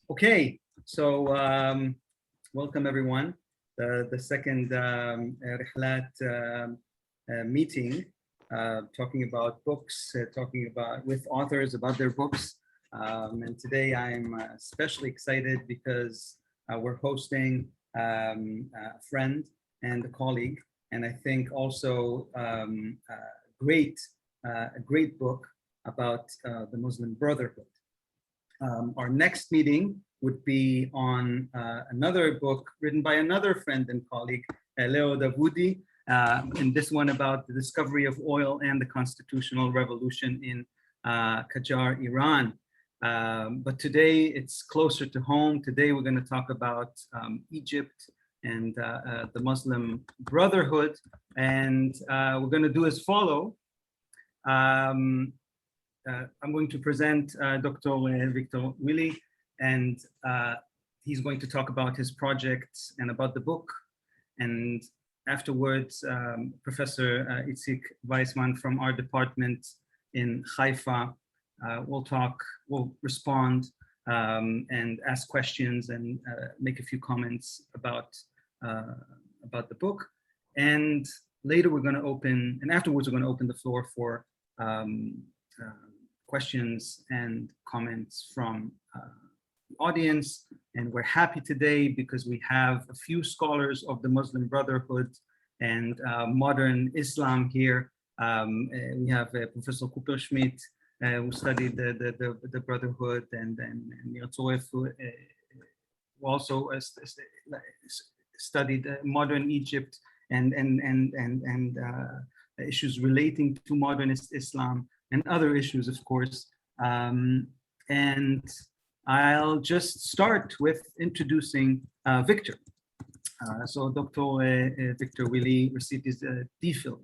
Okay, so welcome everyone. The second Rihlat meeting, talking about books, talking about with authors about their books. And today I'm especially excited because we're hosting a friend and a colleague, and I think also a great book about the Muslim Brotherhood. Our next meeting would be on another book written by another friend and colleague, Leo Davudi, and this one about the discovery of oil and the constitutional revolution in Qajar, Iran. But today it's closer to home. Today we're going to talk about Egypt and the Muslim Brotherhood, and we're going to do as follow. I'm going to present Dr. Wiktor Willi, and he's going to talk about his projects and about the book. And afterwards, Professor Itzchak Weismann from our department in Haifa will respond and ask questions and make a few comments about the book. And later we're going to open, and afterwards we're going to open the floor for questions and comments from the audience. And we're happy today because we have a few scholars of the Muslim Brotherhood and modern Islam here. We have Professor Cooper Schmidt, who studied the Brotherhood, and Nir who also studied modern Egypt and issues relating to modernist Islam and other issues, of course. And I'll just start with introducing Victor. So Dr. Victor Willi received his DPhil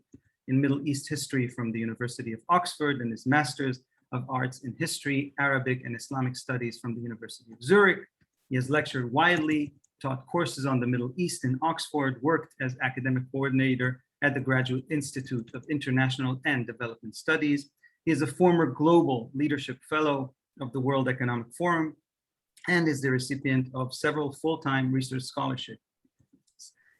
in Middle East History from the University of Oxford and his Masters of Arts in History, Arabic and Islamic Studies from the University of Zurich. He has lectured widely, taught courses on the Middle East in Oxford, worked as academic coordinator at the Graduate Institute of International and Development Studies. He is a former Global Leadership Fellow of the World Economic Forum and is the recipient of several full-time research scholarships,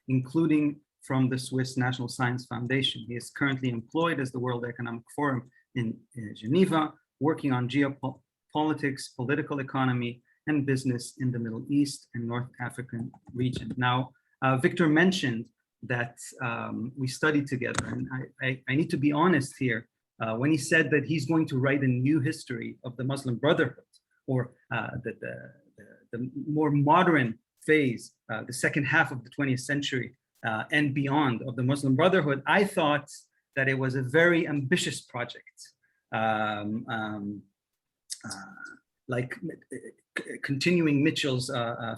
including from the Swiss National Science Foundation. He is currently employed as the World Economic Forum in Geneva, working on geopolitics, political economy, and business in the Middle East and North African region. Now, Victor mentioned that we studied together, and I need to be honest here. When he said that he's going to write a new history of the Muslim Brotherhood, or the more modern phase, the second half of the 20th century and beyond of the Muslim Brotherhood, I thought that it was a very ambitious project, like continuing Mitchell's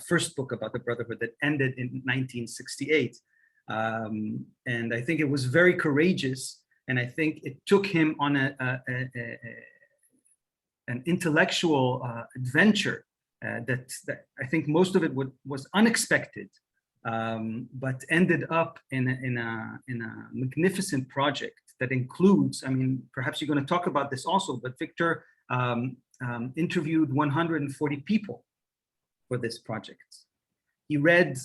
first book about the Brotherhood that ended in 1968. And I think it was very courageous. And I think it took him on an intellectual adventure that I think most of it was unexpected, but ended up in a magnificent project that includes, I mean, perhaps you're going to talk about this also, but Victor interviewed 140 people for this project. He read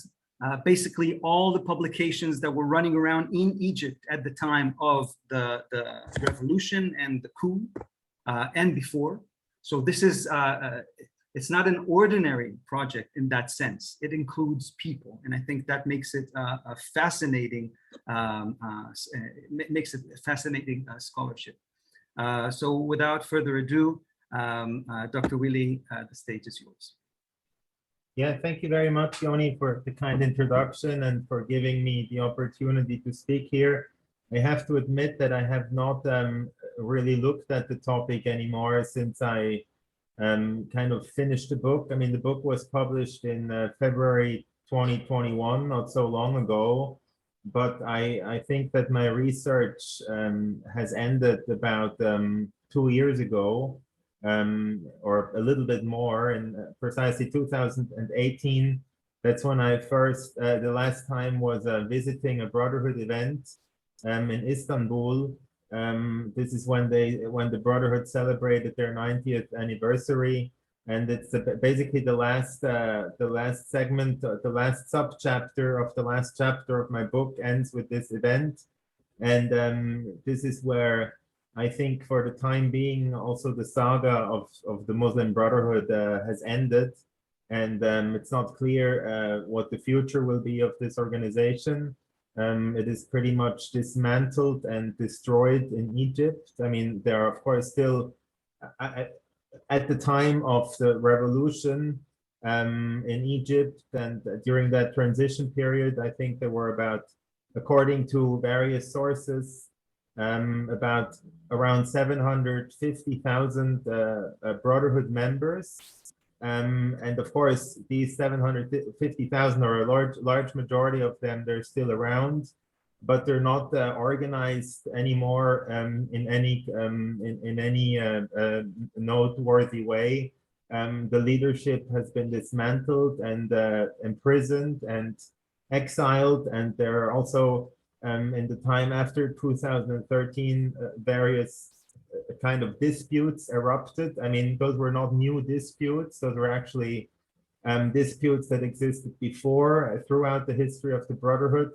basically all the publications that were running around in Egypt at the time of the revolution and the coup and before. So this is, it's not an ordinary project in that sense. It includes people. And I think that makes it a fascinating, scholarship. So without further ado, Dr. Willi, the stage is yours. Yeah, thank you very much, Yoni, for the kind introduction and for giving me the opportunity to speak here. I have to admit that I have not really looked at the topic anymore since I kind of finished the book. I mean, the book was published in February 2021, not so long ago, but I think that my research has ended about 2 years ago. Or a little bit more, in precisely 2018. That's when I first, the last time was visiting a Brotherhood event in Istanbul. This is when the Brotherhood celebrated their 90th anniversary. and it's basically the last segment, the last subchapter of the last chapter of my book ends with this event, and this is where I think for the time being also the saga of the Muslim Brotherhood has ended, and it's not clear what the future will be of this organization. It is pretty much dismantled and destroyed in Egypt. I mean, there are of course still, at the time of the revolution in Egypt and during that transition period, I think there were about, according to various sources, about around 750,000 Brotherhood members. And of course, these 750,000 are a large majority of them, they're still around, but they're not organized anymore in any noteworthy way. The leadership has been dismantled and imprisoned and exiled, and there are also in the time after 2013 various kind of disputes erupted. I mean, those were not new disputes, those were actually disputes that existed before throughout the history of the Brotherhood.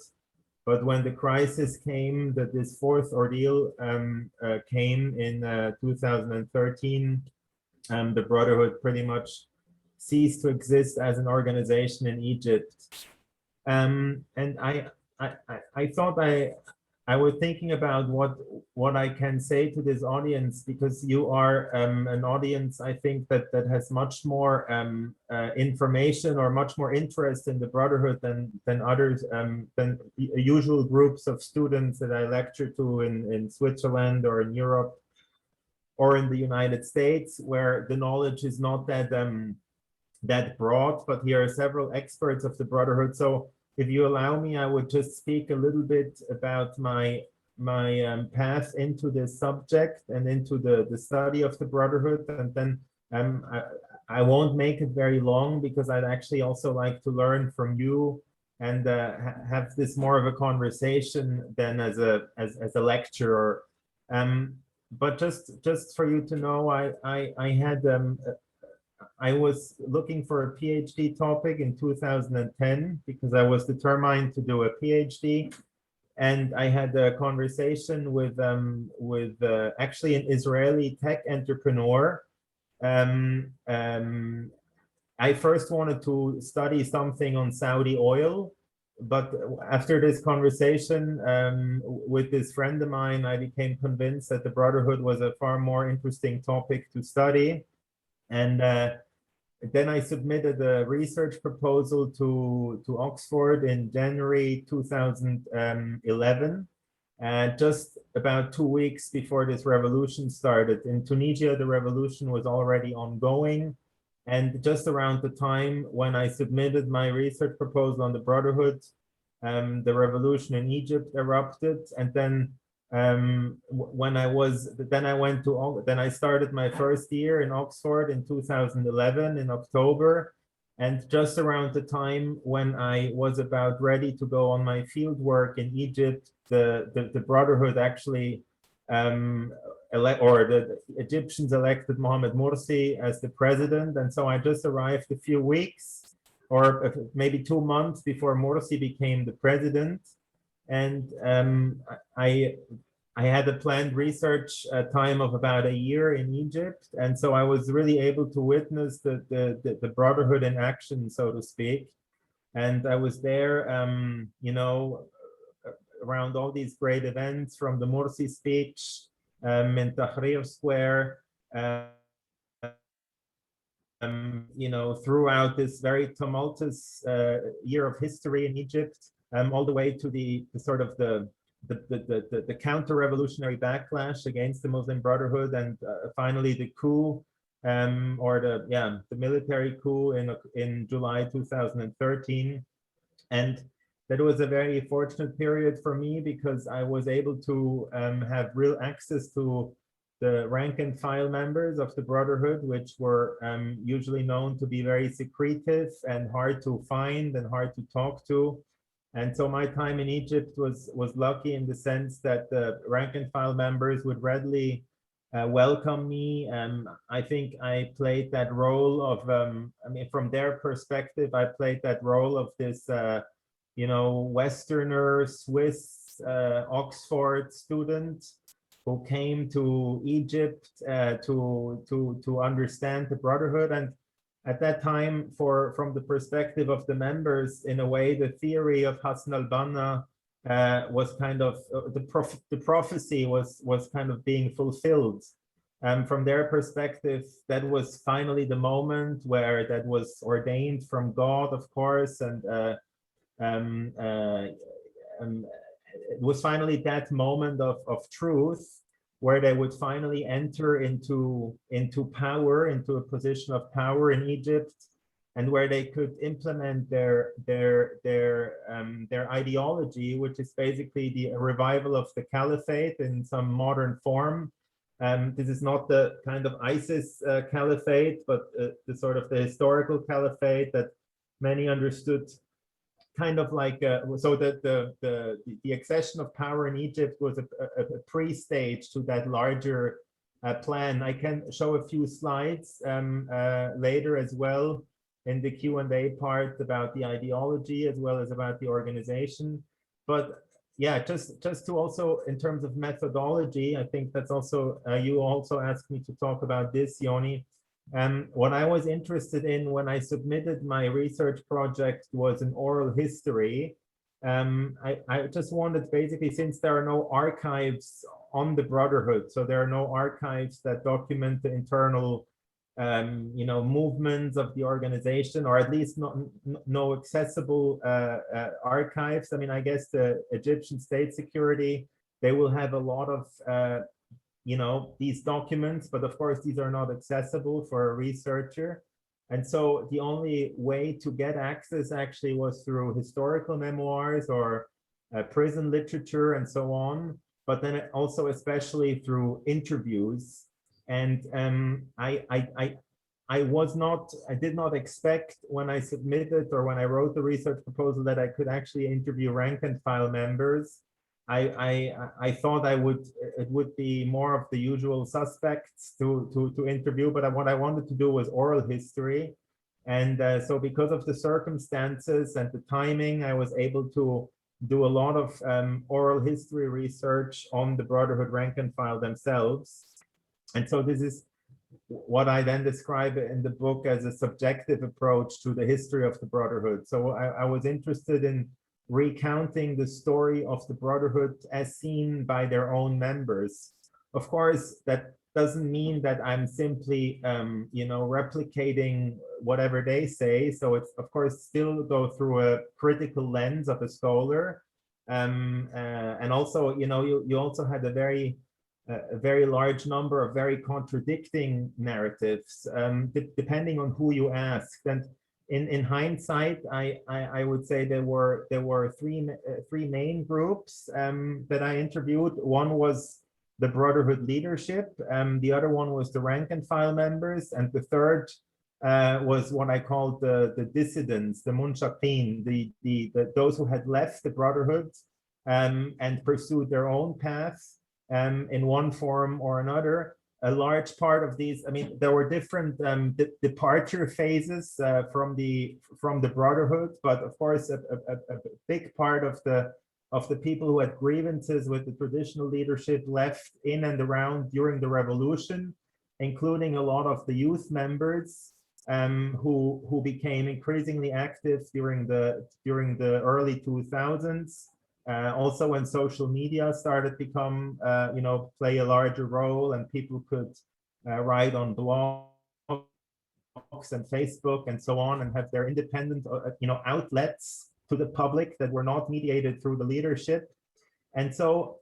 But when the crisis came, that this fourth ordeal came in 2013, the Brotherhood pretty much ceased to exist as an organization in Egypt. And I thought I was thinking about what I can say to this audience, because you are an audience, I think, that has much more information or much more interest in the Brotherhood than others, than the usual groups of students that I lecture to in Switzerland or in Europe or in the United States, where the knowledge is not that broad, but here are several experts of the Brotherhood. So if you allow me, I would just speak a little bit about my path into this subject and into the study of the Brotherhood, and then I won't make it very long, because I'd actually also like to learn from you and have this more of a conversation than as a lecture. But just for you to know, I was looking for a PhD topic in 2010 because I was determined to do a PhD, and I had a conversation with actually an Israeli tech entrepreneur. I first wanted to study something on Saudi oil, but after this conversation with this friend of mine, I became convinced that the Brotherhood was a far more interesting topic to study. And then I submitted a research proposal to Oxford in January 2011, just about 2 weeks before this revolution started. In Tunisia, the revolution was already ongoing, and just around the time when I submitted my research proposal on the Brotherhood, the revolution in Egypt erupted, and then then I started my first year in Oxford in 2011 in October, and just around the time when I was about ready to go on my field work in Egypt, the Brotherhood actually the Egyptians elected Mohamed Morsi as the president, and so I just arrived a few weeks or maybe 2 months before Morsi became the president. And I had a planned research time of about a year in Egypt, and so I was really able to witness the Brotherhood in action, so to speak. And I was there, you know, around all these great events, from the Morsi speech in Tahrir Square, you know, throughout this very tumultuous year of history in Egypt, all the way to the sort of the counter-revolutionary backlash against the Muslim Brotherhood, and finally the coup, or the military coup in July 2013. And that was a very fortunate period for me, because I was able to have real access to the rank and file members of the Brotherhood, which were usually known to be very secretive and hard to find and hard to talk to. And so my time in Egypt was lucky in the sense that the rank and file members would readily welcome me. I think I played that role of, I mean, from their perspective, I played that role of this, you know, Westerner, Swiss, Oxford student who came to Egypt to understand the Brotherhood. And at that time, from the perspective of the members, in a way, the theory of Hassan al-Banna was kind of, the prophecy was kind of being fulfilled. From their perspective, that was finally the moment where that was ordained from God, of course, and it was finally that moment of truth where they would finally enter into power, into a position of power in Egypt, and where they could implement their ideology, which is basically the revival of the caliphate in some modern form. This is not the kind of ISIS caliphate, but the sort of the historical caliphate that many understood, kind of like so that the accession of power in Egypt was a pre-stage to that larger plan. I can show a few slides later as well in the Q&A part about the ideology as well as about the organization. But yeah, just to also, in terms of methodology, I think that's also, you also asked me to talk about this, Yoni. What I was interested in when I submitted my research project was an oral history. I just wanted, basically, since there are no archives on the Brotherhood, so there are no archives that document the internal you know, movements of the organization, or at least no accessible archives. I mean, I guess the Egyptian state security, they will have a lot of you know, these documents, but of course these are not accessible for a researcher. And so the only way to get access actually was through historical memoirs or prison literature and so on, but then also especially through interviews. And I did not expect when I submitted or when I wrote the research proposal that I could actually interview rank and file members. I thought it would be more of the usual suspects to interview, but what I wanted to do was oral history. And so because of the circumstances and the timing, I was able to do a lot of oral history research on the Brotherhood rank and file themselves. And so this is what I then describe in the book as a subjective approach to the history of the Brotherhood. So I was interested in recounting the story of the Brotherhood as seen by their own members. Of course, that doesn't mean that I'm simply, you know, replicating whatever they say. So it's, of course, still go through a critical lens of a scholar. And also, you know, you also had a very large number of very contradicting narratives, depending on who you asked. And in hindsight, I would say there were three main groups that I interviewed. One was the Brotherhood leadership, the other one was the rank and file members, and the third was what I called the dissidents, the munshaqin, those who had left the Brotherhood and pursued their own path in one form or another. A large part of these, I mean, there were different departure phases from the Brotherhood, but of course, a big part of the people who had grievances with the traditional leadership left in and around during the revolution, including a lot of the youth members who became increasingly active during the early 2000s. Also when social media started to become, you know, play a larger role, and people could write on blogs and Facebook and so on, and have their independent, you know, outlets to the public that were not mediated through the leadership. And so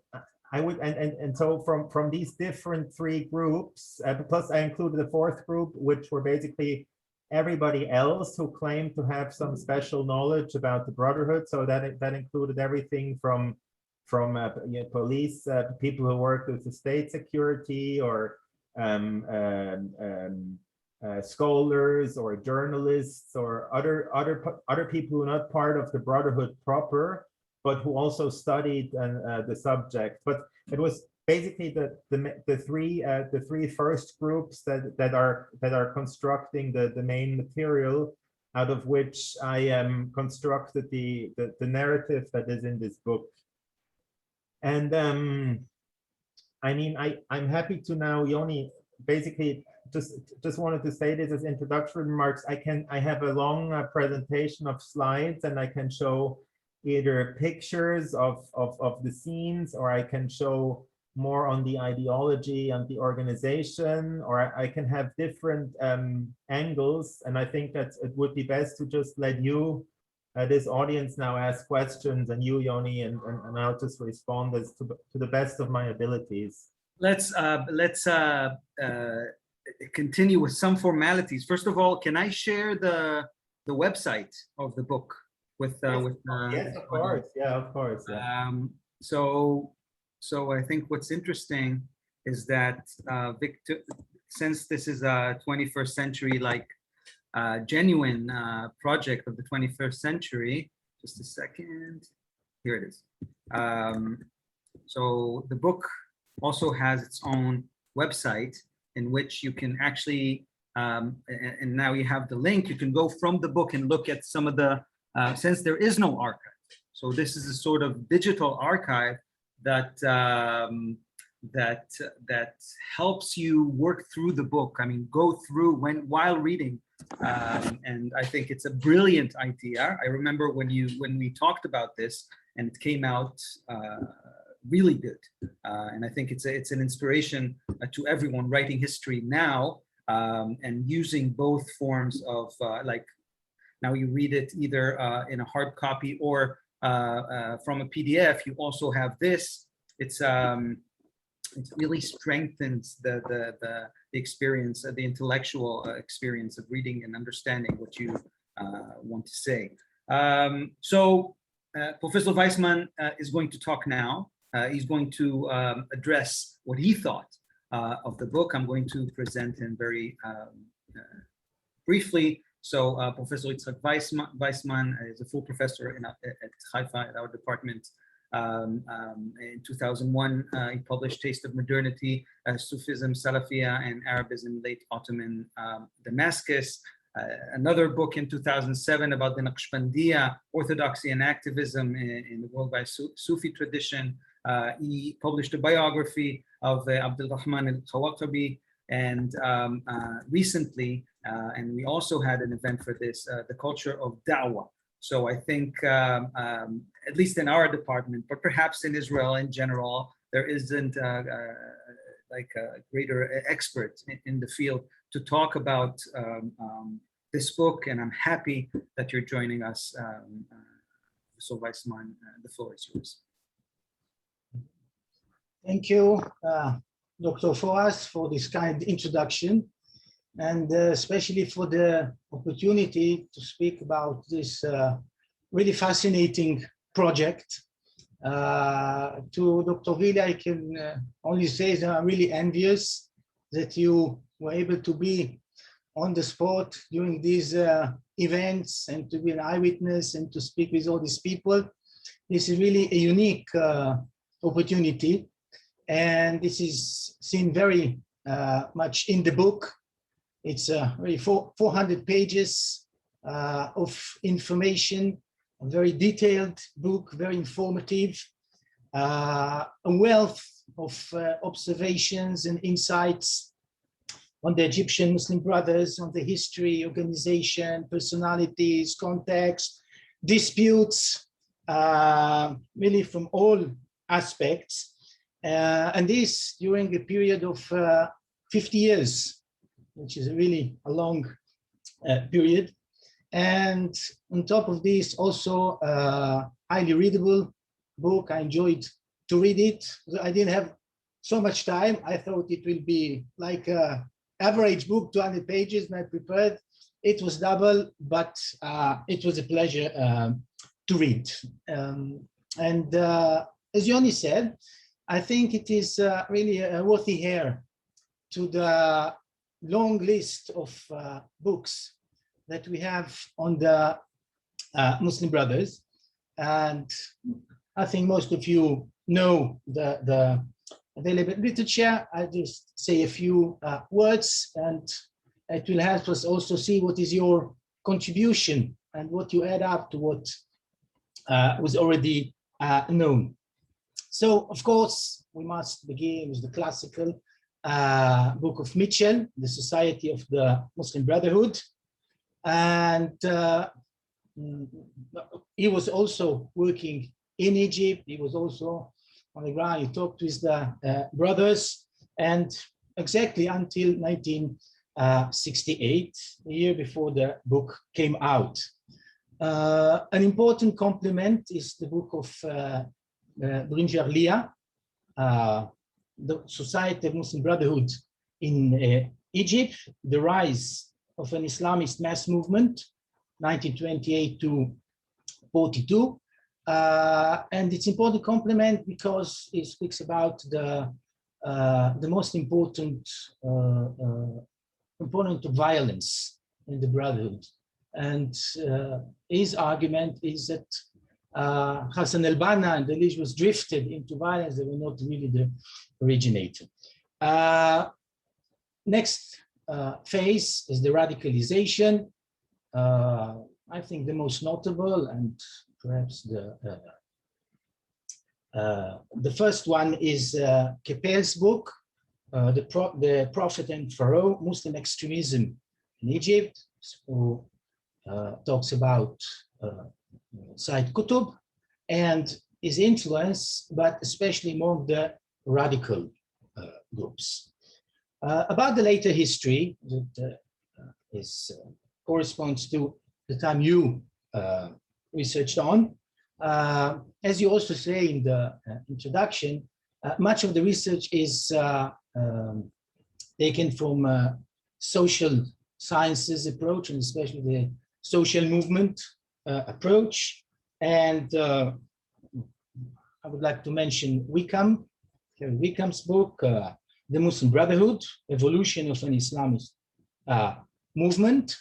I would, and so from these different three groups, plus I included a fourth group, which were basically everybody else who claimed to have some special knowledge about the Brotherhood. So that included everything from you know, police, people who worked with the state security, or scholars or journalists, or other people who are not part of the Brotherhood proper, but who also studied the subject. But it was basically the three first groups that are constructing the main material, out of which I constructed the narrative that is in this book. And I mean, I'm happy to now, Yoni, basically just wanted to say this as introductory remarks. I have a long presentation of slides, and I can show either pictures of the scenes, or I can show more on the ideology and the organization, or I can have different angles. And I think that it would be best to just let you, this audience, now ask questions, and you, Yoni, and I'll just respond as to the best of my abilities. Let's continue with some formalities. First of all, can I share the website of the book with yes, of course. Yeah, of course. Yeah. So I think what's interesting is that Victor, since this is a 21st century, like genuine project of the 21st century, just a second, here it is. So the book also has its own website in which you can actually, and now you have the link, you can go from the book and look at some of the, since there is no archive. So this is a sort of digital archive that that helps you work through the book. I mean, go through while reading, and I think it's a brilliant idea. I remember when we talked about this, and it came out really good, and I think it's an inspiration to everyone writing history now, and using both forms of like now you read it either in a hard copy or from a PDF. You also have this. It really strengthens the experience, the intellectual experience of reading and understanding what you want to say. So Professor Weismann is going to talk now. He's going to address what he thought of the book. I'm going to present him very briefly. So Professor Itzchak Weismann is a full professor at Haifa at our department. In 2001, he published Taste of Modernity, Sufism, Salafia, and Arabism, Late Ottoman Damascus. Another book in 2007 about the Naqshbandiya, Orthodoxy and Activism in the worldwide Sufi tradition. He published a biography of Abdul Rahman al-Khawaqabi, and recently, and we also had an event for this, the culture of da'wah. So I think, at least in our department, but perhaps in Israel in general, there isn't like a greater expert in the field to talk about this book. And I'm happy that you're joining us, so Weismann, the floor is yours. Thank you, Dr. Furas, for this kind introduction, and especially for the opportunity to speak about this really fascinating project. To Dr. Willi, I can only say that I'm really envious that you were able to be on the spot during these events and to be an eyewitness and to speak with all these people. This is really a unique opportunity, and this is seen very much in the book. It's really 400 pages of information, a very detailed book, very informative, a wealth of observations and insights on the Egyptian Muslim Brothers, on the history, organization, personalities, context, disputes, really from all aspects. And this during a period of 50 years, which is really a long period. And on top of this, also a highly readable book. I enjoyed to read it. I didn't have so much time. I thought it will be like an average book, 200 pages, and I prepared. It was double, but it was a pleasure to read. And as Yoni said, I think it is really a worthy heir to the long list of books that we have on the Muslim Brothers. And I think most of you know the available literature. I just say a few words, and it will help us also see what is your contribution and what you add up to what was already known. So, of course, we must begin with the classical book of Mitchell, The Society of the Muslim Brotherhood. And he was also working in Egypt. He was also on the ground. He talked with the brothers, and exactly until 1968, a year before the book came out. An important complement is the book of Bringer Leah, the Society of Muslim Brotherhood in Egypt, the rise of an Islamist mass movement, 1928 to 42. And it's important complement because it speaks about the most important component of violence in the Brotherhood. And his argument is that Hassan al-Banna and the religious drifted into violence. They were not really the originator. Next phase is the radicalization. I think the most notable and perhaps the first one is Keppel's book, the Prophet and Pharaoh, Muslim Extremism in Egypt, who talks about Said Qutb and his influence, but especially among the radical groups. About the later history that corresponds to the time you researched on. As you also say in the introduction, much of the research is taken from social sciences approach, and especially the social movement approach. And I would like to mention Wickham's book, The Muslim Brotherhood, Evolution of an Islamist Movement,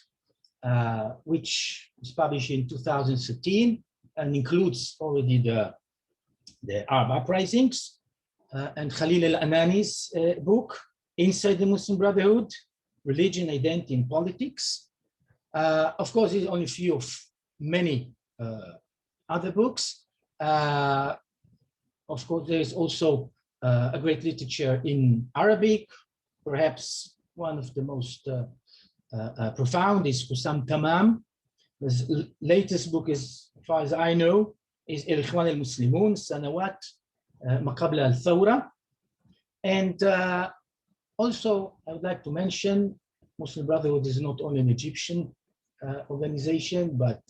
which was published in 2013 and includes already the Arab uprisings, and Khalil al-Anani's book, Inside the Muslim Brotherhood, Religion, Identity, and Politics. Of course, it's only a few of many other books. Of course, there is also a great literature in Arabic. Perhaps one of the most profound is Hussam Tamam. His latest book, as far as I know, is Al-Ikhwan al-Muslimun, Sanawat Ma Qabla al-Thawra. And also, I would like to mention Muslim Brotherhood is not only an Egyptian organization, but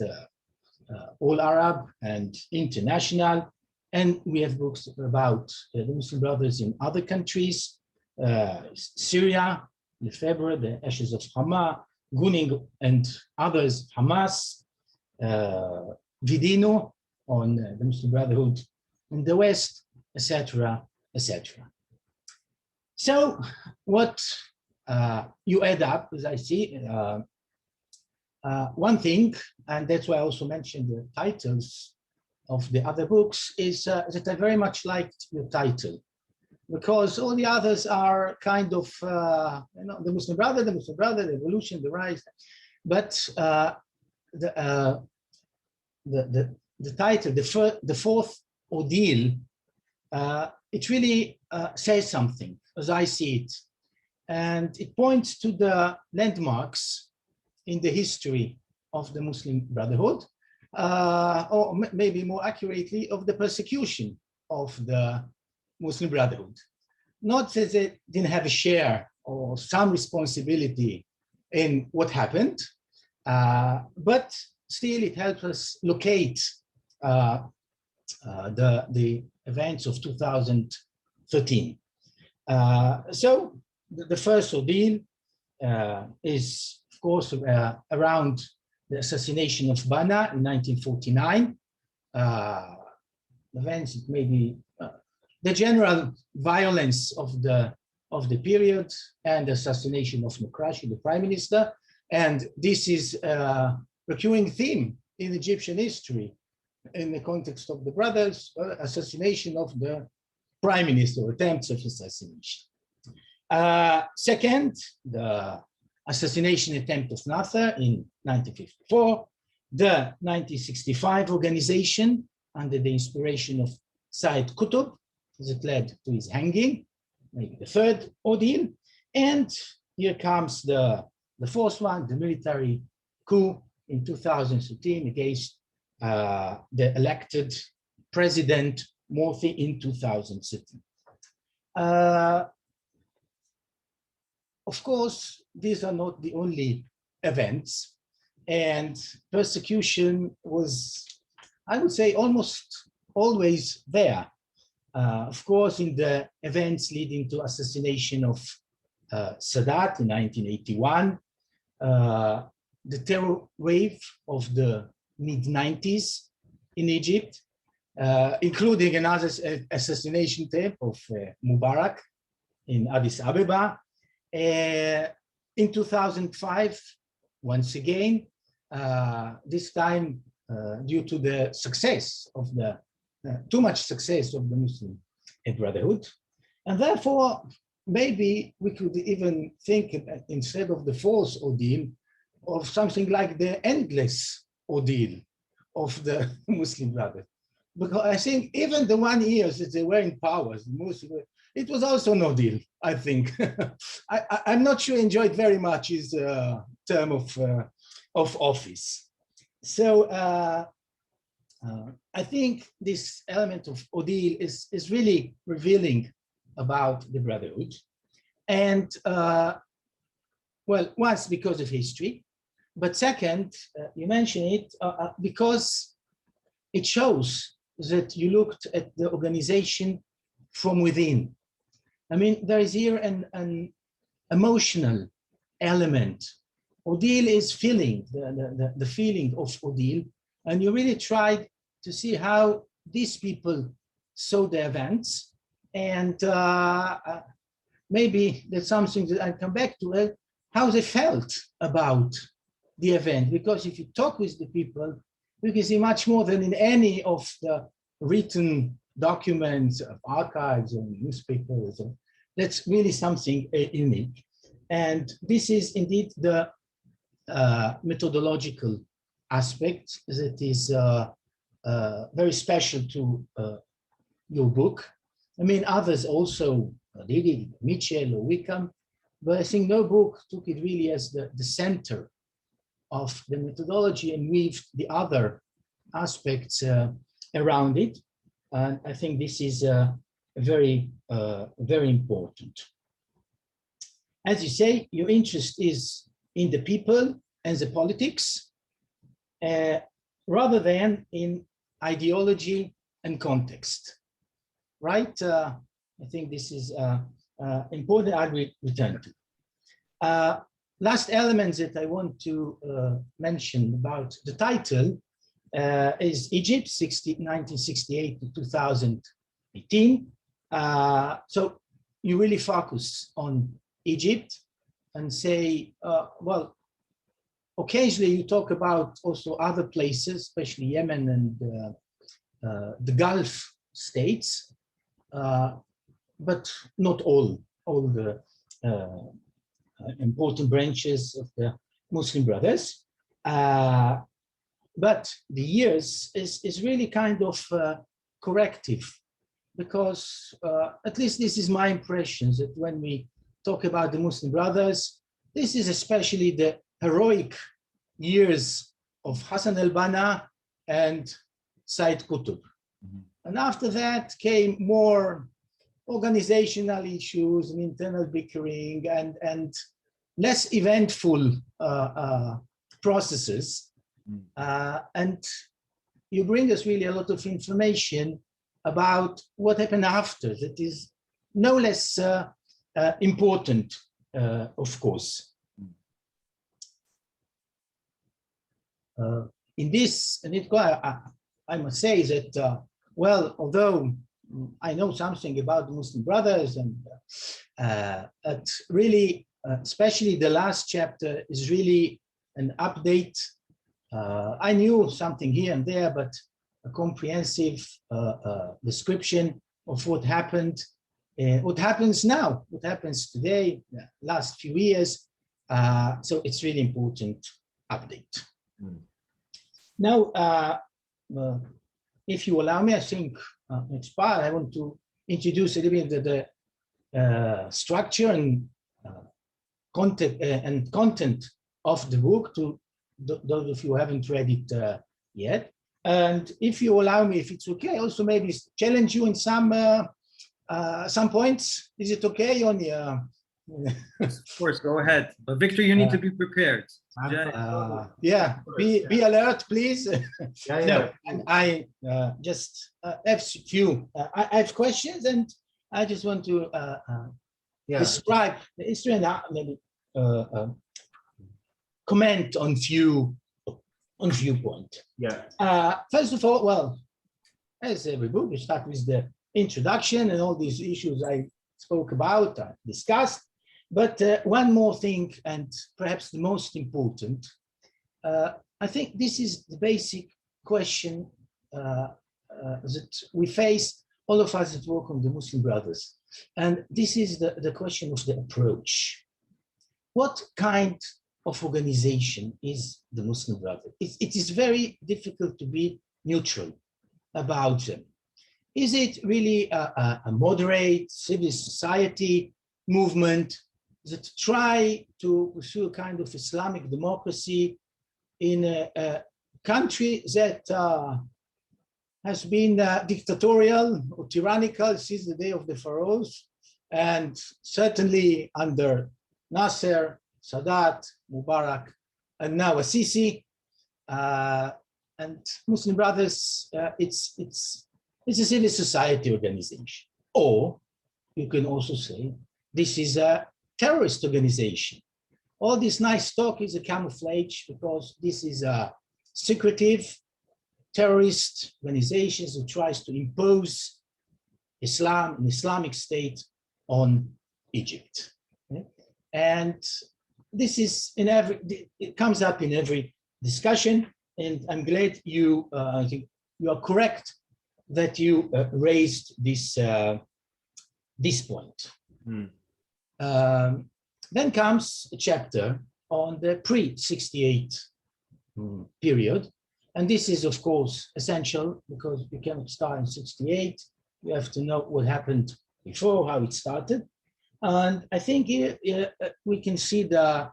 all Arab and international. And we have books about the Muslim Brothers in other countries, Syria, Lefebvre, the Ashes of Hama, Gunning and others, Hamas, Vidino on the Muslim Brotherhood in the West, etc., etc. So what you add up, as I see, one thing, and that's why I also mentioned the titles of the other books, is that I very much liked your title, because all the others are kind of, the Muslim Brother, the Evolution, the Rise, but the title, the fourth Ordeal, it really says something, as I see it, and it points to the landmarks in the history of the Muslim Brotherhood, or maybe more accurately, of the persecution of the Muslim Brotherhood. Not that they didn't have a share or some responsibility in what happened, but still it helps us locate the events of 2013. So the first ordeal is, of course, around the assassination of Banna in 1949. Events, it may be the general violence of the period and the assassination of Mukrashi, the prime minister. And this is a recurring theme in Egyptian history in the context of the brothers, assassination of the prime minister, attempts of assassination. Second, the assassination attempt of Nasser in 1954, the 1965 organization under the inspiration of Said Qutb that led to his hanging, maybe the third ordeal. And here comes the fourth one, the military coup in 2013 against the elected President Morsi in 2013. Of course, these are not the only events, and persecution was, I would say, almost always there. Of course, in the events leading to assassination of Sadat in 1981, the terror wave of the mid-90s in Egypt, including another assassination attempt of Mubarak in Addis Ababa. In 2005, once again, this time due to the success of the, too much success of the Muslim Brotherhood. And therefore, maybe we could even think, instead of the fourth ordeal, of something like the endless ordeal of the Muslim Brotherhood. Because I think even the 1 year that they were in power, it was also no deal, I think. I'm not sure enjoyed very much his term of office. So I think this element of ordeal is really revealing about the Brotherhood. And well, once because of history, but second, you mentioned it because it shows that you looked at the organization from within. I mean, there is here an emotional element. Ordeal is feeling, the feeling of ordeal, and you really tried to see how these people saw the events, and maybe that's something that I'll come back to, how they felt about the event, because if you talk with the people, you can see much more than in any of the written documents of archives and newspapers. That's really something unique. And this is indeed the methodological aspect that is very special to your book. I mean, others also did it, Mitchell or Wickham, but I think no book took it really as the center of the methodology and weaved the other aspects around it. And I think this is very, very important. As you say, your interest is in the people and the politics, rather than in ideology and context, right? I think this is important. I will return to. Last element that I want to mention about the title is Egypt, 1968 to 2018. So you really focus on Egypt and say, well, occasionally you talk about also other places, especially Yemen and the Gulf states, but not all the important branches of the Muslim Brothers. But the years is really kind of corrective, because at least this is my impression, that when we talk about the Muslim Brothers, this is especially the heroic years of Hassan al-Banna and Said Qutb. Mm-hmm. And after that came more organizational issues and internal bickering and less eventful processes. And you bring us really a lot of information about what happened after that is no less important, of course. In this, and I must say that, well, although I know something about the Muslim Brothers, and really, especially the last chapter is really an update. I knew something here and there, but a comprehensive description of what happened, what happens now, what happens today, the last few years. So it's really important update. Now, if you allow me, I think next part I want to introduce a little bit the structure and content of the book to those of you who haven't read it yet. And if you allow me, if it's okay, also maybe challenge you in some points. Is it okay, Yoni? Of course, go ahead. But Victor, you need to be prepared. Yeah, be alert, please. Yeah. No, and I just have few. I have questions, and I just want to describe the history and maybe comment on few points. Yeah. First of all, well, as every book, we start with the introduction and all these issues I spoke about, discussed. But one more thing, and perhaps the most important, I think this is the basic question that we face, all of us that work on the Muslim Brothers. And this is the question of the approach. What kind of organization is the Muslim Brotherhood? It is very difficult to be neutral about them. Is it really a moderate civil society movement that try to pursue a kind of Islamic democracy in a country that has been dictatorial or tyrannical since the day of the pharaohs, and certainly under Nasser, Sadat, Mubarak, and now Sisi, and Muslim Brothers, it's a civil society organization. Or you can also say this is a terrorist organization. All this nice talk is a camouflage because this is a secretive terrorist organization that tries to impose Islam, an Islamic state on Egypt. Okay? And this is it comes up in every discussion, and I'm glad I think you are correct that you raised this point. Then comes a chapter on the pre-68 period, and this is of course essential because you cannot start in 68. You have to know what happened before, how it started, and I think we can see the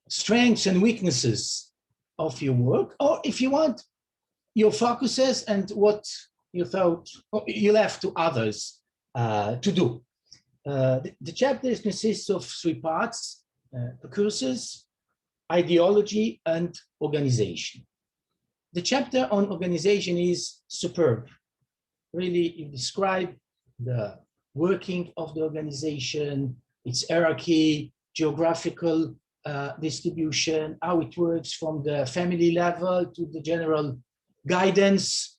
strengths and weaknesses of your work, or if you want, your focuses and what you thought you left to others to do. The chapter consists of 3 parts: precursors, ideology, and organization. The chapter on organization is superb. Really, you describe the working of the organization, its hierarchy, geographical distribution, how it works from the family level to the general guidance,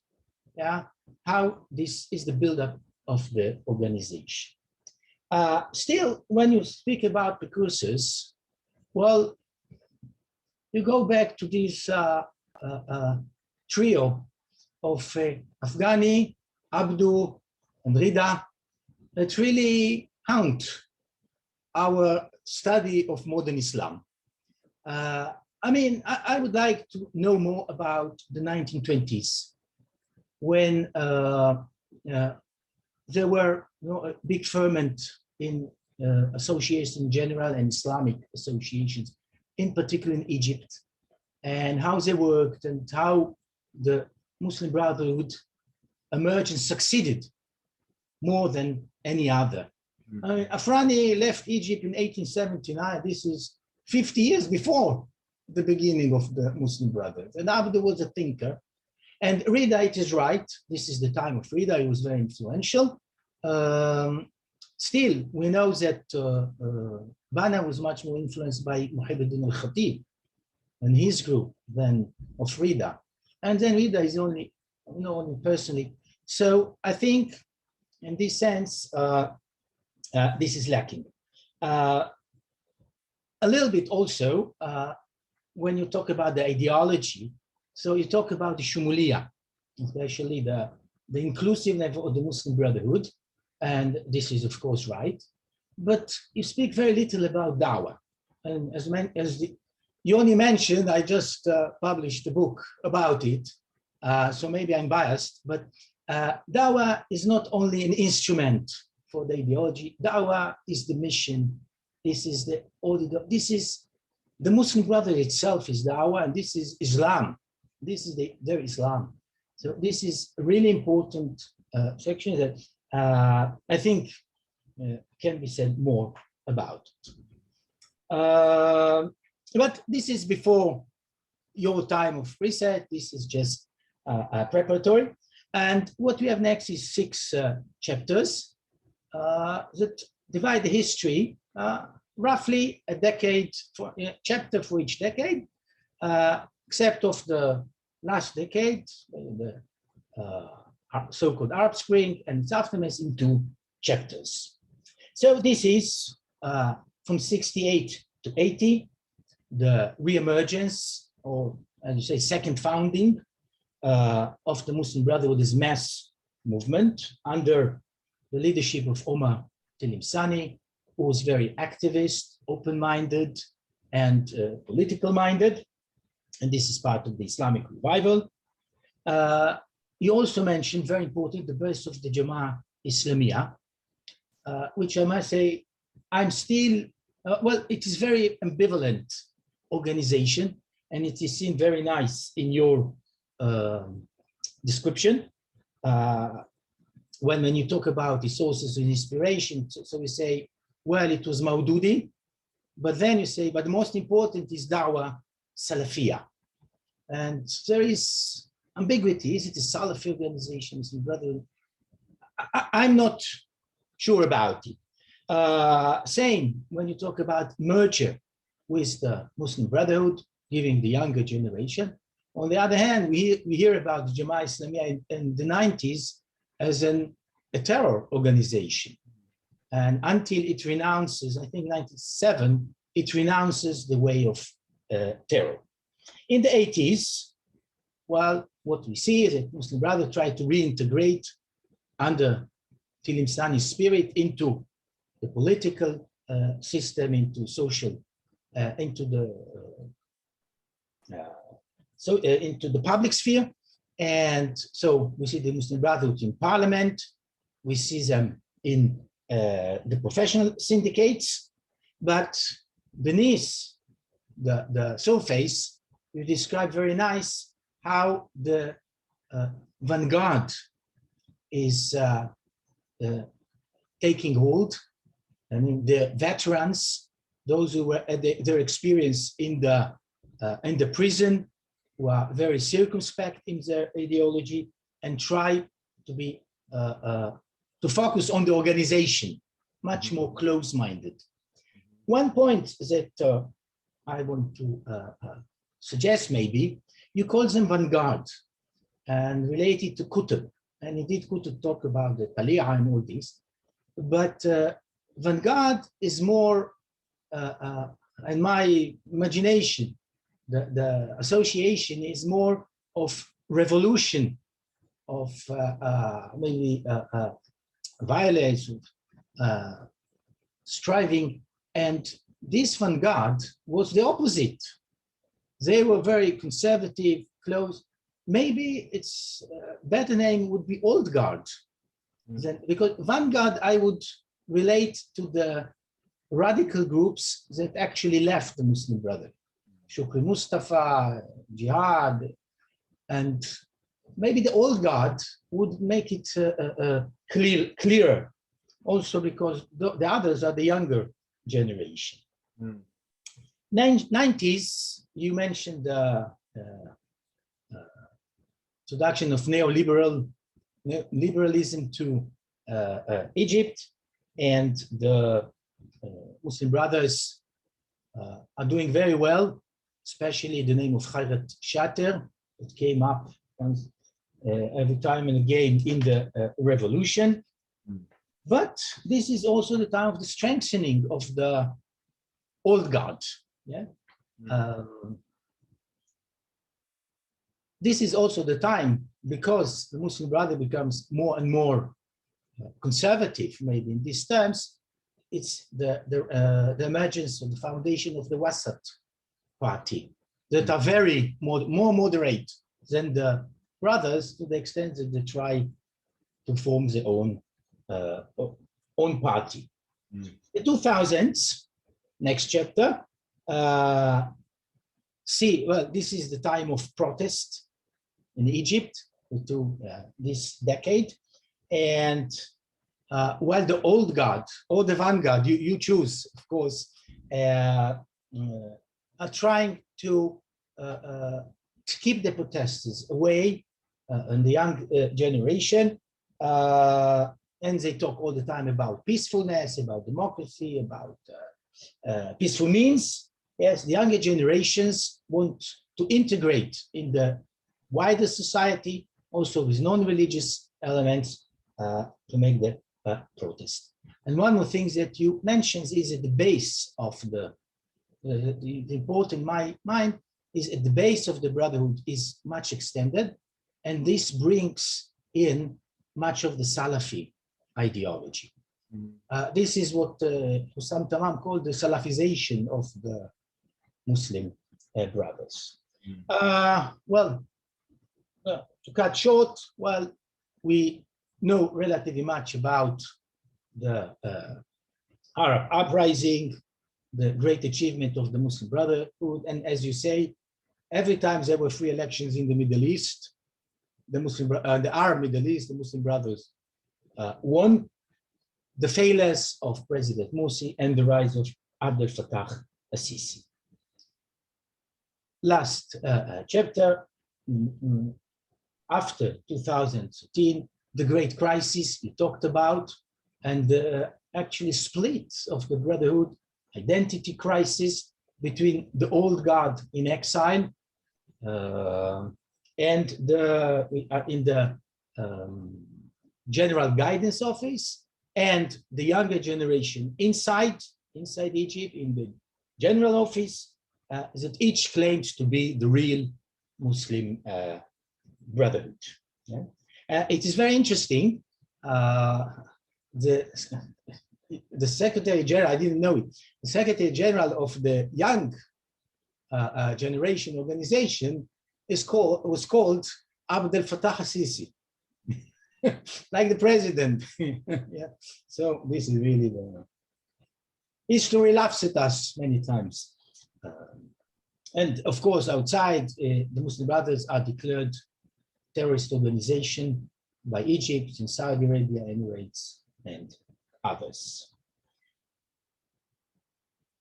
how this is the buildup of the organization. Still, when you speak about precursors, well, you go back to this trio of Afghani, Abdu, and Rida that really haunt our study of modern Islam. I mean, I would like to know more about the 1920s when there were a big ferment in associations in general and Islamic associations, in particular in Egypt, and how they worked and how the Muslim Brotherhood emerged and succeeded more than any other. Afrani left Egypt in 1879. This is 50 years before the beginning of the Muslim Brotherhood. And Abdu was a thinker. And Rida, it is right. This is the time of Rida. He was very influential. Still, we know that Bana was much more influenced by Muhyiddin al-Khatib and his group than of Rida. And then Rida is only personally. So I think in this sense, this is lacking. A little bit also, when you talk about the ideology, so you talk about the Shumuliya, especially the the inclusiveness of the Muslim Brotherhood, and this is of course right, but you speak very little about dawah. And as Yoni mentioned, I just published a book about it, so maybe I'm biased, but dawah is not only an instrument for the ideology. Dawah is the mission. This is the Muslim Brotherhood itself is dawah, and this is Islam. This is their Islam. So this is a really important section that I think can be said more about. But this is before your time of reset. This is just preparatory. And what we have next is 6 chapters that divide the history, roughly a decade, for a chapter for each decade, except of the last decade, the so-called Arab Spring, and its aftermath in 2 chapters. So this is from 68 to 80, the reemergence, or as you say, second founding of the Muslim Brotherhood as mass movement under the leadership of Omar Tilimsani, who was very activist, open-minded, and political-minded. And this is part of the Islamic revival. You also mentioned, very important, the birth of the Jama'ah Islamiyah, which I must say, I'm still, well, it is very ambivalent organization, and it is seen very nice in your description. When you talk about the sources of inspiration, so we say, well, it was Maududi, but then you say, but the most important is Dawah Salafiyah. And there is ambiguity. Is it a Salafi organization? Muslim Brotherhood? I'm not sure about it. Same when you talk about merger with the Muslim Brotherhood, giving the younger generation. On the other hand, we hear about the Jama'ah Islamiyah in the 90s as a terror organization. And until it renounces, I think 97, it renounces the way of terror. In the 80s, well, what we see is that Muslim Brotherhood tried to reintegrate under Tilimsani's spirit into the political system, into social, into the public sphere. And so we see the Muslim Brotherhood in parliament, we see them in the professional syndicates, but beneath the surface, you describe very nice how the vanguard is taking hold. I mean, the veterans, those who were at their experience in the prison, who are very circumspect in their ideology and try to be to focus on the organization, much more close-minded. One point that I want to suggest, maybe, you call them vanguard and related to Qutb. And indeed, Qutb talk about the Tali'a and all this. But vanguard is more, in my imagination, the association is more of revolution, of maybe violence, striving. And this vanguard was the opposite. They were very conservative, close. Maybe its better name would be old guard. Because vanguard, I would relate to the radical groups that actually left the Muslim Brotherhood. Shukri Mustafa, Jihad, and maybe the old guard would make it clearer, also because the others are the younger generation. 90s, you mentioned the introduction of neoliberalism to Egypt, and the Muslim Brothers are doing very well, especially the name of Khairat Shater, that came up every time and again in the revolution. But this is also the time of the strengthening of the old guard. Yeah. this is also the time, because the Muslim Brotherhood becomes more and more conservative, maybe in these terms, it's the emergence of the foundation of the Wasat party that are very more moderate than the brothers, to the extent that they try to form their own party. The 2000s, next chapter, this is the time of protest in Egypt to this decade. And while the old guard or the vanguard, you choose, of course, are trying to keep the protesters away and the young generation. And they talk all the time about peacefulness, about democracy, about peaceful means. Yes, the younger generations want to integrate in the wider society, also with non-religious elements, to make the protest. And one of the things that you mentioned is at the base of the important mind is at the base of the Brotherhood is much extended, and this brings in much of the Salafi ideology. This is what Hussam Tamam called the Salafization of the Muslim brothers. To cut short, we know relatively much about the Arab uprising, the great achievement of the Muslim Brotherhood, and as you say, every time there were free elections in the Middle East, the Arab Middle East, the Muslim Brothers won. The failures of President Morsi and the rise of Abdel Fattah al-Sisi. Last chapter, after 2013, the great crisis you talked about, and the actually split of the Brotherhood, identity crisis between the old guard in exile and in the General Guidance Office, and the younger generation inside Egypt in the General Office, that each claims to be the real Muslim Brotherhood. Yeah? It is very interesting. The Secretary General, I didn't know it, the Secretary General of the young generation organization was called Abdel Fattah al-Sisi, like the president. Yeah. So this is really the history laughs at us many times. And of course, outside, the Muslim Brothers are declared terrorist organization by Egypt and Saudi Arabia, Emirates, and others.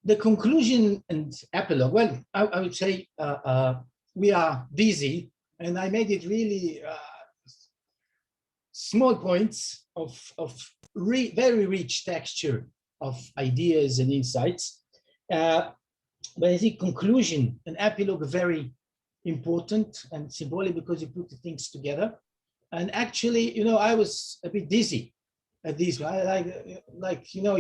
The conclusion and epilogue, well, I would say we are busy, and I made it really small points of very rich texture of ideas and insights. But I think conclusion and epilogue are very important and symbolic because you put the things together. And actually, you know, I was a bit dizzy at this. Like you know,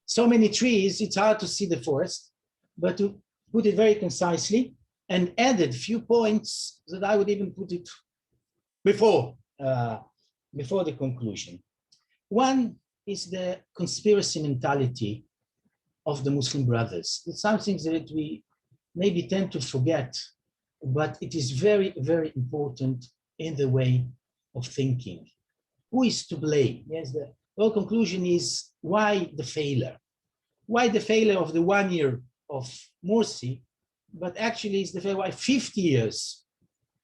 so many trees, it's hard to see the forest. But to put it very concisely and added a few points that I would even put it before the conclusion. One is the conspiracy mentality of the Muslim Brothers. It's something that we maybe tend to forget, but it is very, very important in the way of thinking. Who is to blame? Yes, the whole conclusion is why the failure? Why the failure of the 1 year of Morsi, but actually it's the failure why 50 years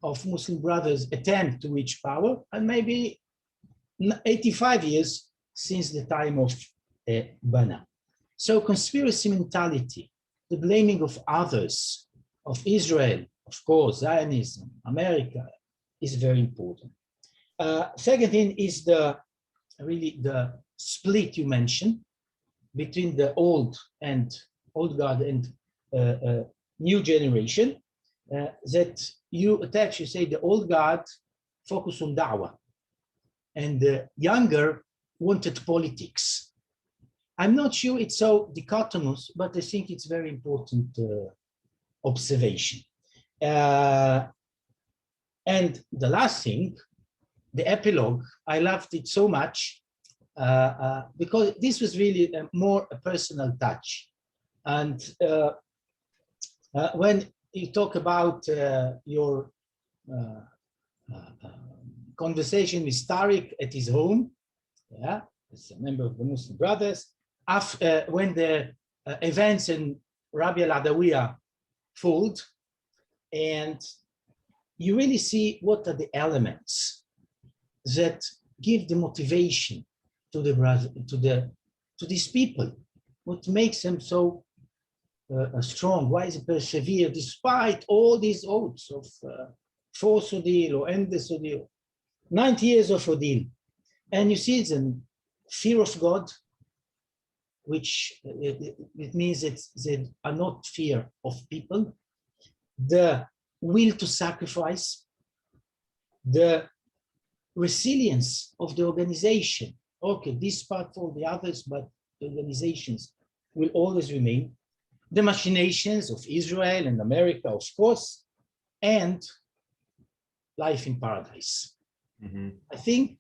of Muslim Brothers attempt to reach power, and maybe 85 years since the time of Bana. So conspiracy mentality, the blaming of others, of Israel, of course, Zionism, America, is very important. Second thing is really the split you mentioned between the old guard and new generation, that you attach, you say the old guard focus on da'wah, and the younger wanted politics. I'm not sure it's so dichotomous, but I think it's very important observation. And And the last thing, the epilogue, I loved it so much because this was really more a personal touch. And when you talk about your conversation with Tariq at his home, yeah, as a member of the Muslim Brothers, after when the events in Rabi al-Adawiya fold, and you really see what are the elements that give the motivation to to these people, what makes them so strong, why they persevere despite all these odds of forced ordeal or endless ordeal, 90 years of ordeal. And you see the fear of God, which it means that they are not fear of people, the will to sacrifice, the resilience of the organization. Okay, this part for the others, but the organizations will always remain. The machinations of Israel and America, of course, and life in paradise. Mm-hmm. I think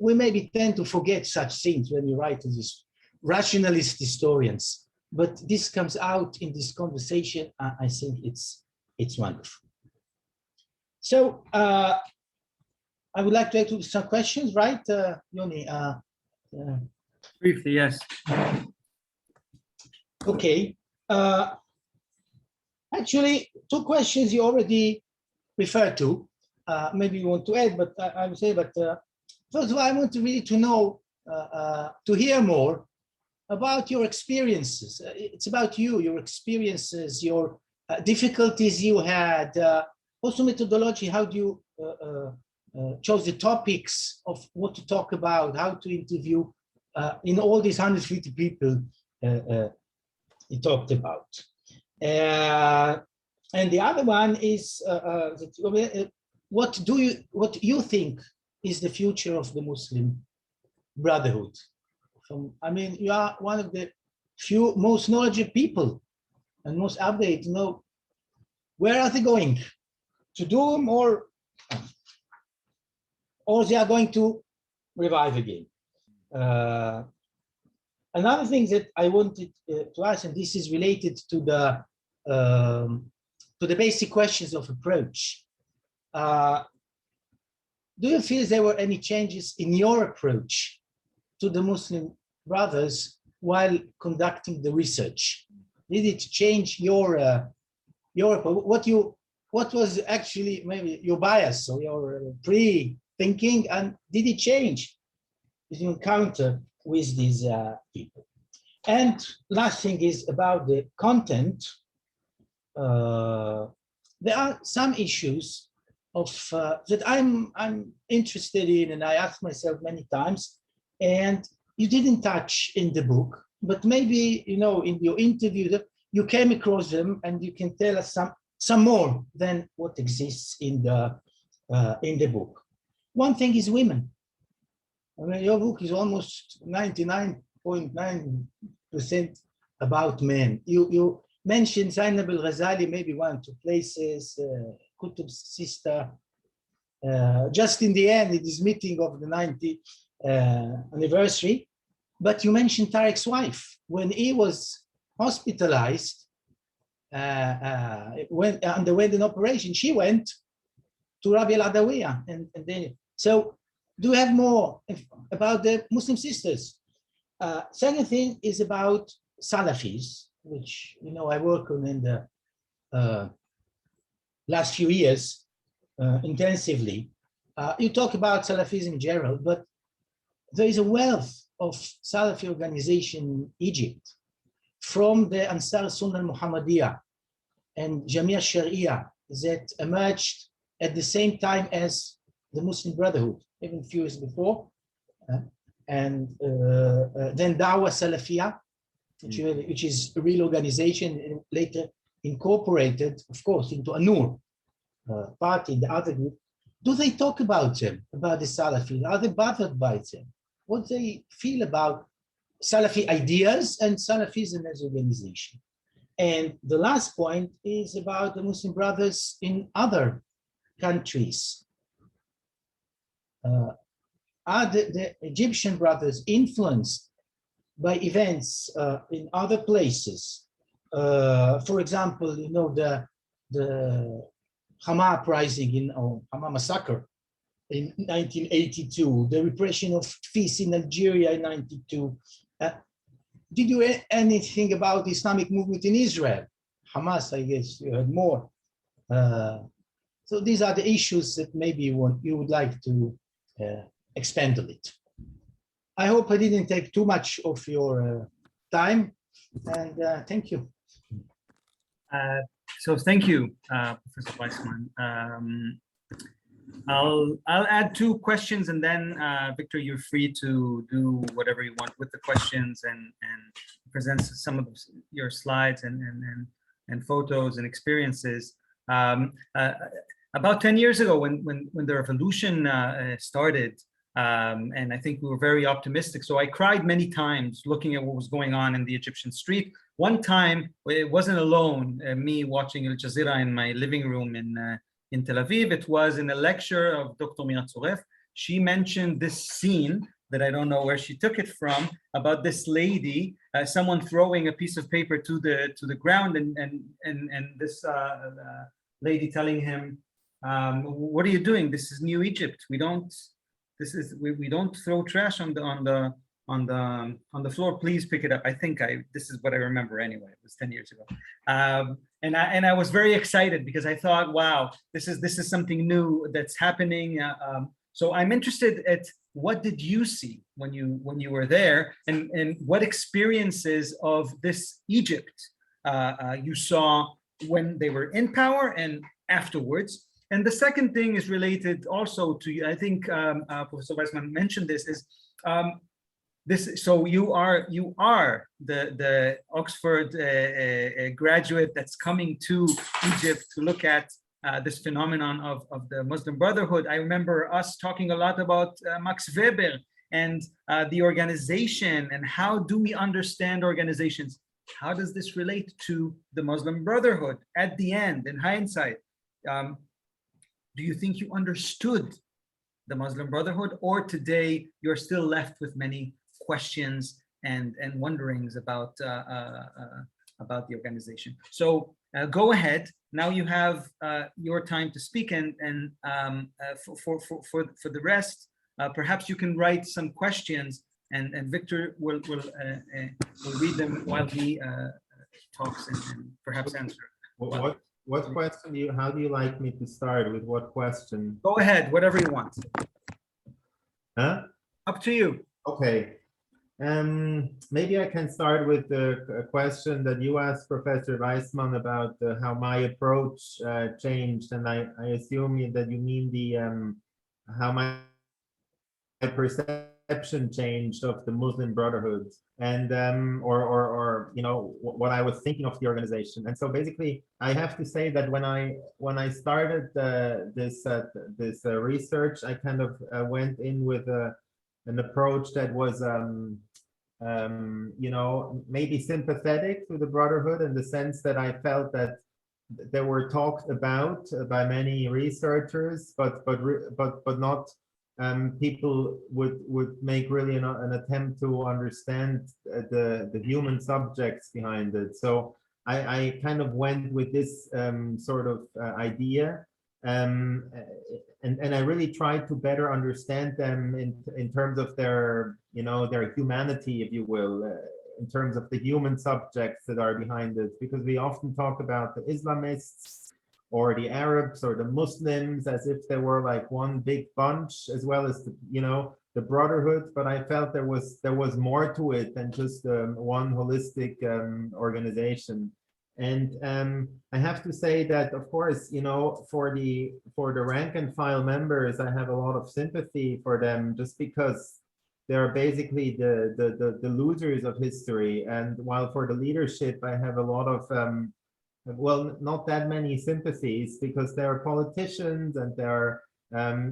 we maybe tend to forget such things when you write to these rationalist historians, but this comes out in this conversation. I think it's wonderful. So I would like to ask some questions, right, Yoni? Briefly, yes. Okay. Actually, two questions you already referred to. Maybe you want to add, but I would say, but first of all, I want to really to know, to hear more about your experiences. It's about you, your experiences, your difficulties you had, also methodology, how do you chose the topics of what to talk about, how to interview in all these 150 people you talked about. And the other one is what you think is the future of the Muslim Brotherhood? I mean, you are one of the few most knowledgeable people and most updated. Know where are they going to do them, or they are going to revive again. Another thing that I wanted to ask, and this is related to the basic questions of approach. Do you feel there were any changes in your approach to the Muslim Brothers while conducting the research? Did it change your what was actually maybe your bias or your pre-thinking, and did it change as you encounter with these people? And last thing is about the content. There are some issues of that I'm interested in, and I asked myself many times, and you didn't touch in the book, but maybe in your interview you came across them, and you can tell us some more than what exists in the book. One thing is women. I mean, your book is almost 99.9% about men. You mentioned Zainab al-Ghazali maybe 1 or 2 places, Qutb's sister. Just in the end, in this meeting of the 90th anniversary, but you mentioned Tariq's wife when he was hospitalized, when underwent an operation. She went to Rabi al-Adawiya, and then so. Do you have more about the Muslim sisters? Second thing is about Salafis, which I work on in the last few years intensively. You talk about Salafis in general, but there is a wealth of Salafi organization in Egypt, from the Ansar Sunnah al-Muhammadiyah and Jamia Sharia that emerged at the same time as the Muslim Brotherhood, even a few years before, and then Dawah Salafiyah, which is a real organization, and later incorporated, of course, into Anur party, the other group. Do they talk about them, about the Salafis? Are they bothered by them? What do they feel about Salafi ideas and Salafism as organization? And the last point is about the Muslim Brothers in other countries. Are the Egyptian brothers influenced by events in other places? For example, you know, the Hama uprising or Hama massacre in 1982, the repression of feasts in Algeria in 92. Did you hear anything about the Islamic movement in Israel? Hamas, I guess you heard more. So these are the issues that maybe you would like to expand on it. I hope I didn't take too much of your time, and thank you. So thank you, Professor Weismann. I'll add 2 questions, and then Victor, you're free to do whatever you want with the questions and present some of your slides and photos and experiences. About 10 years ago, when the revolution started, and I think we were very optimistic. So I cried many times looking at what was going on in the Egyptian street. One time, it wasn't alone, me watching Al Jazeera in my living room in Tel Aviv. It was in a lecture of Dr. Mina Tzoref. She mentioned this scene that I don't know where she took it from, about this lady, someone throwing a piece of paper to the ground, and this lady telling him, "What are you doing? This is New Egypt. We don't throw trash on the floor. Please pick it up." I think this is what I remember anyway. It was 10 years ago, and I was very excited because I thought, wow, this is something new that's happening. So I'm interested at what did you see when you were there, and what experiences of this Egypt you saw when they were in power and afterwards. And the second thing is related also to, I think Professor Weismann mentioned this, is so you are the Oxford graduate that's coming to Egypt to look at this phenomenon of the Muslim Brotherhood. I remember us talking a lot about Max Weber and the organization, and how do we understand organizations? How does this relate to the Muslim Brotherhood at the end, in hindsight? Do you think you understood the Muslim Brotherhood, or today you're still left with many questions and wonderings about the organization? So go ahead. Now you have your time to speak, and for the rest, perhaps you can write some questions, and Victor will read them while he talks and perhaps answer. What question how do you like me to start with? What question? Go ahead, whatever you want. Huh? Up to you. Okay. Maybe I can start with the question that you asked Professor Weismann about how my approach changed, and I assume that you mean the how my perception changed of the Muslim Brotherhood, and or you know what I was thinking of the organization. And so basically, I have to say that when I started this research, I kind of went in with an approach that was you know, maybe sympathetic to the Brotherhood, in the sense that I felt that they were talked about by many researchers, but not people would make really an attempt to understand the human subjects behind it. So I kind of went with this sort of idea, and I really tried to better understand them in terms of their, you know, their humanity, if you will, in terms of the human subjects that are behind it, because we often talk about the Islamists or the Arabs or the Muslims as if they were like one big bunch, as well as the, you know, the Brotherhood. But I felt there was more to it than just one holistic organization. And I have to say that, of course, you know, for the rank and file members, I have a lot of sympathy for them, just because they're basically the losers of history. And while for the leadership, I have a lot of well, not that many sympathies, because they're politicians and they're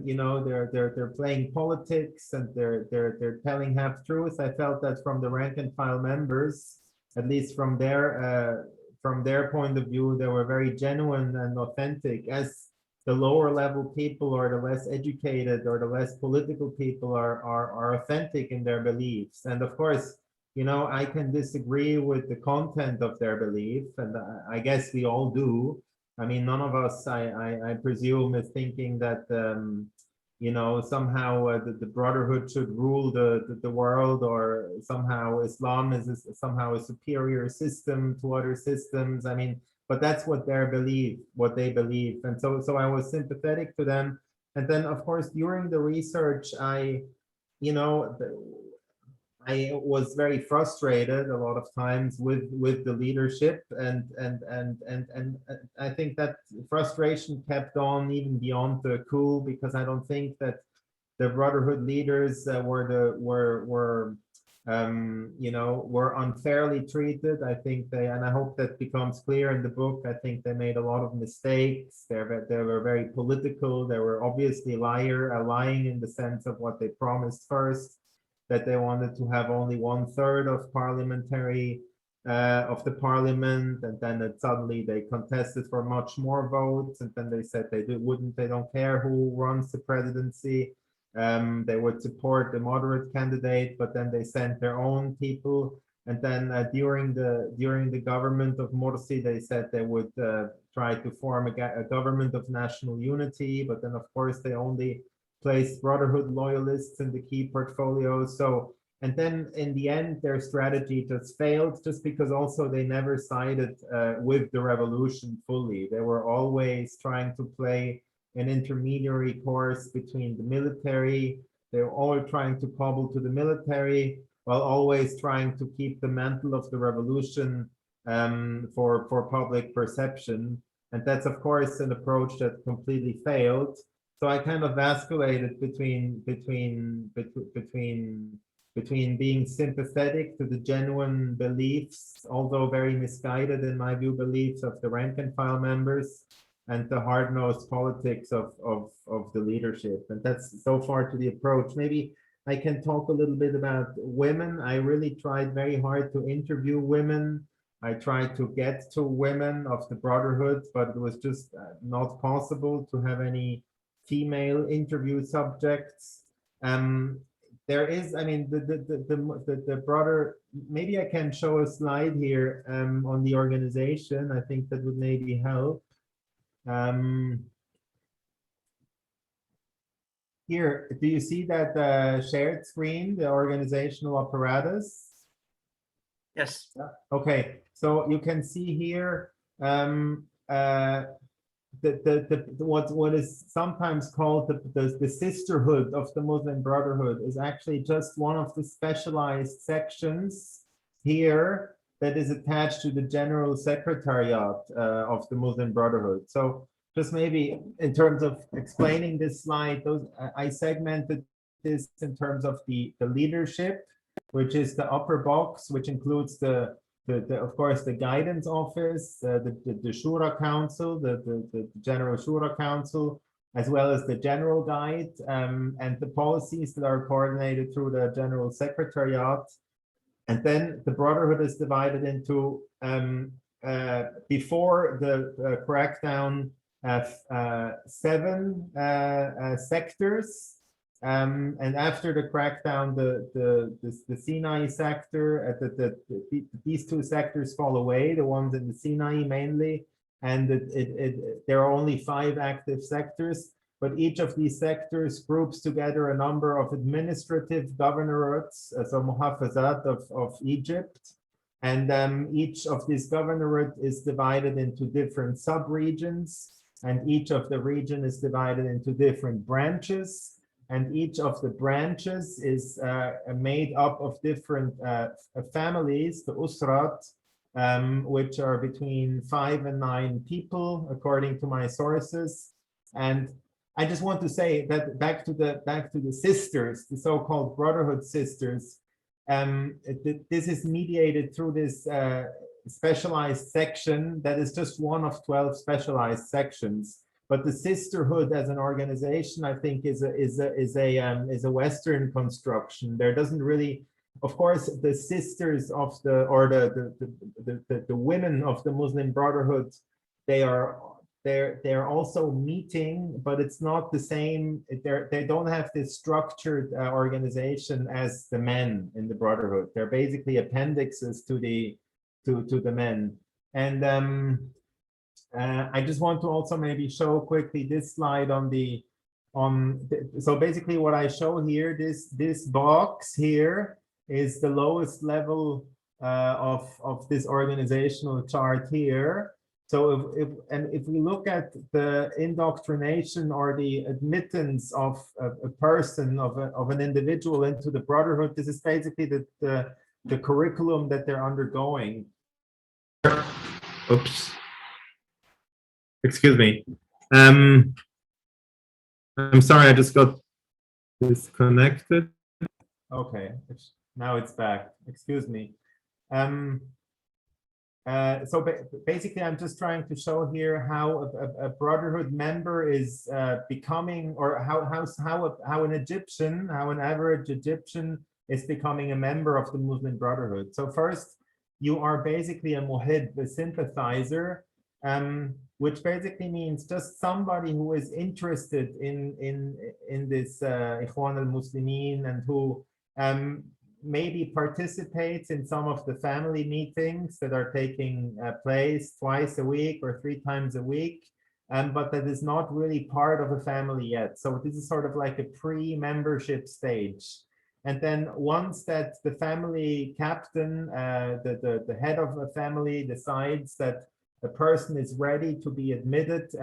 you know, they're playing politics, and they're telling half truths. I felt that from the rank and file members, at least from their point of view, they were very genuine and authentic, as the lower level people or the less educated or the less political people are authentic in their beliefs. And of course, you know, I can disagree with the content of their belief, and I guess we all do. I mean, none of us, I presume, is thinking that, you know, somehow the Brotherhood should rule the world, or somehow Islam is somehow a superior system to other systems. I mean, but that's what they believe, and so I was sympathetic to them. And then, of course, during the research, you know, I was very frustrated a lot of times with the leadership, and I think that frustration kept on even beyond the coup, because I don't think that the Brotherhood leaders you know, were unfairly treated. I think and I hope that becomes clear in the book, I think they made a lot of mistakes. They were very political. They were obviously lying in the sense of what they promised first, that they wanted to have only 1/3 of of the parliament, and then suddenly they contested for much more votes, and then they said they don't care who runs the presidency. They would support the moderate candidate, but then they sent their own people. And then during the government of Morsi, they said they would try to form a government of national unity, but then of course they only placed Brotherhood loyalists in the key portfolios. So, and then in the end, their strategy just failed, just because also they never sided with the revolution fully. They were always trying to play an intermediary course between the military. They were all trying to cobble to the military, while always trying to keep the mantle of the revolution for public perception. And that's, of course, an approach that completely failed. So I kind of vasculated between being sympathetic to the genuine beliefs, although very misguided in my view, beliefs of the rank and file members, and the hard-nosed politics of the leadership. And that's so far to the approach. Maybe I can talk a little bit about women. I really tried very hard to interview women. I tried to get to women of the Brotherhood, but it was just not possible to have any female interview subjects. There is, I mean, the brother, maybe I can show a slide here on the organization. I think that would maybe help. Here, do you see that shared screen, the organizational apparatus? Yes. Okay, so you can see here what is sometimes called the sisterhood of the Muslim Brotherhood is actually just one of the specialized sections here that is attached to the General Secretariat of the Muslim Brotherhood. So just maybe in terms of explaining this slide, I segmented this in terms of the leadership, which is the upper box, which includes of course, the guidance office, the Shura Council, the General Shura Council, as well as the General Guide, and the policies that are coordinated through the General Secretariat. And then the Brotherhood is divided into, before the crackdown, 7 sectors. And after the crackdown, the Sinai sector, these 2 sectors fall away, the ones in the Sinai mainly, and there are only 5 active sectors, but each of these sectors groups together a number of administrative governorates, so muhafazat of Egypt, and each of these governorate is divided into different sub-regions, and each of the region is divided into different branches. And each of the branches is made up of different families, the usrat, which are between 5 and 9 people, according to my sources. And I just want to say that back to the sisters, the so-called Brotherhood sisters. This is mediated through this specialized section that is just one of 12 specialized sections. But the sisterhood as an organization, I think, is a Western construction. There doesn't really, of course, the sisters of the women of the Muslim Brotherhood, they are they're also meeting, but it's not the same. They don't have this structured organization as the men in the Brotherhood. They're basically appendixes to the men. And I just want to also maybe show quickly this slide so basically what I show here, this box here is the lowest level of this organizational chart here. So if we look at the indoctrination or the admittance of a person, of an individual into the Brotherhood, this is basically the curriculum that they're undergoing. Oops. Excuse me. I'm sorry, I just got disconnected. Okay, now it's back. Excuse me. So basically, I'm just trying to show here how a Brotherhood member is becoming, or how an average Egyptian is becoming a member of the Muslim Brotherhood. So first, you are basically a muhib, a sympathizer, which basically means just somebody who is interested in this Ikhwan al-Muslimin, and who maybe participates in some of the family meetings that are taking place twice a week or 3 times a week, but that is not really part of a family yet. So this is sort of like a pre-membership stage. And then once that the family captain, the head of a family, decides that the person is ready to be admitted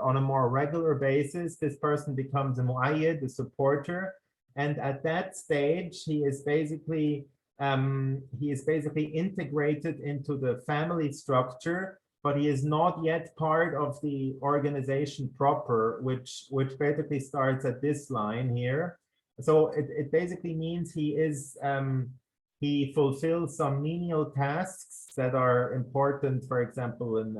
on a more regular basis, this person becomes a mu'ayyid, a supporter. And at that stage, he is basically integrated into the family structure, but he is not yet part of the organization proper, which basically starts at this line here. So it basically means he fulfills some menial tasks that are important, for example, in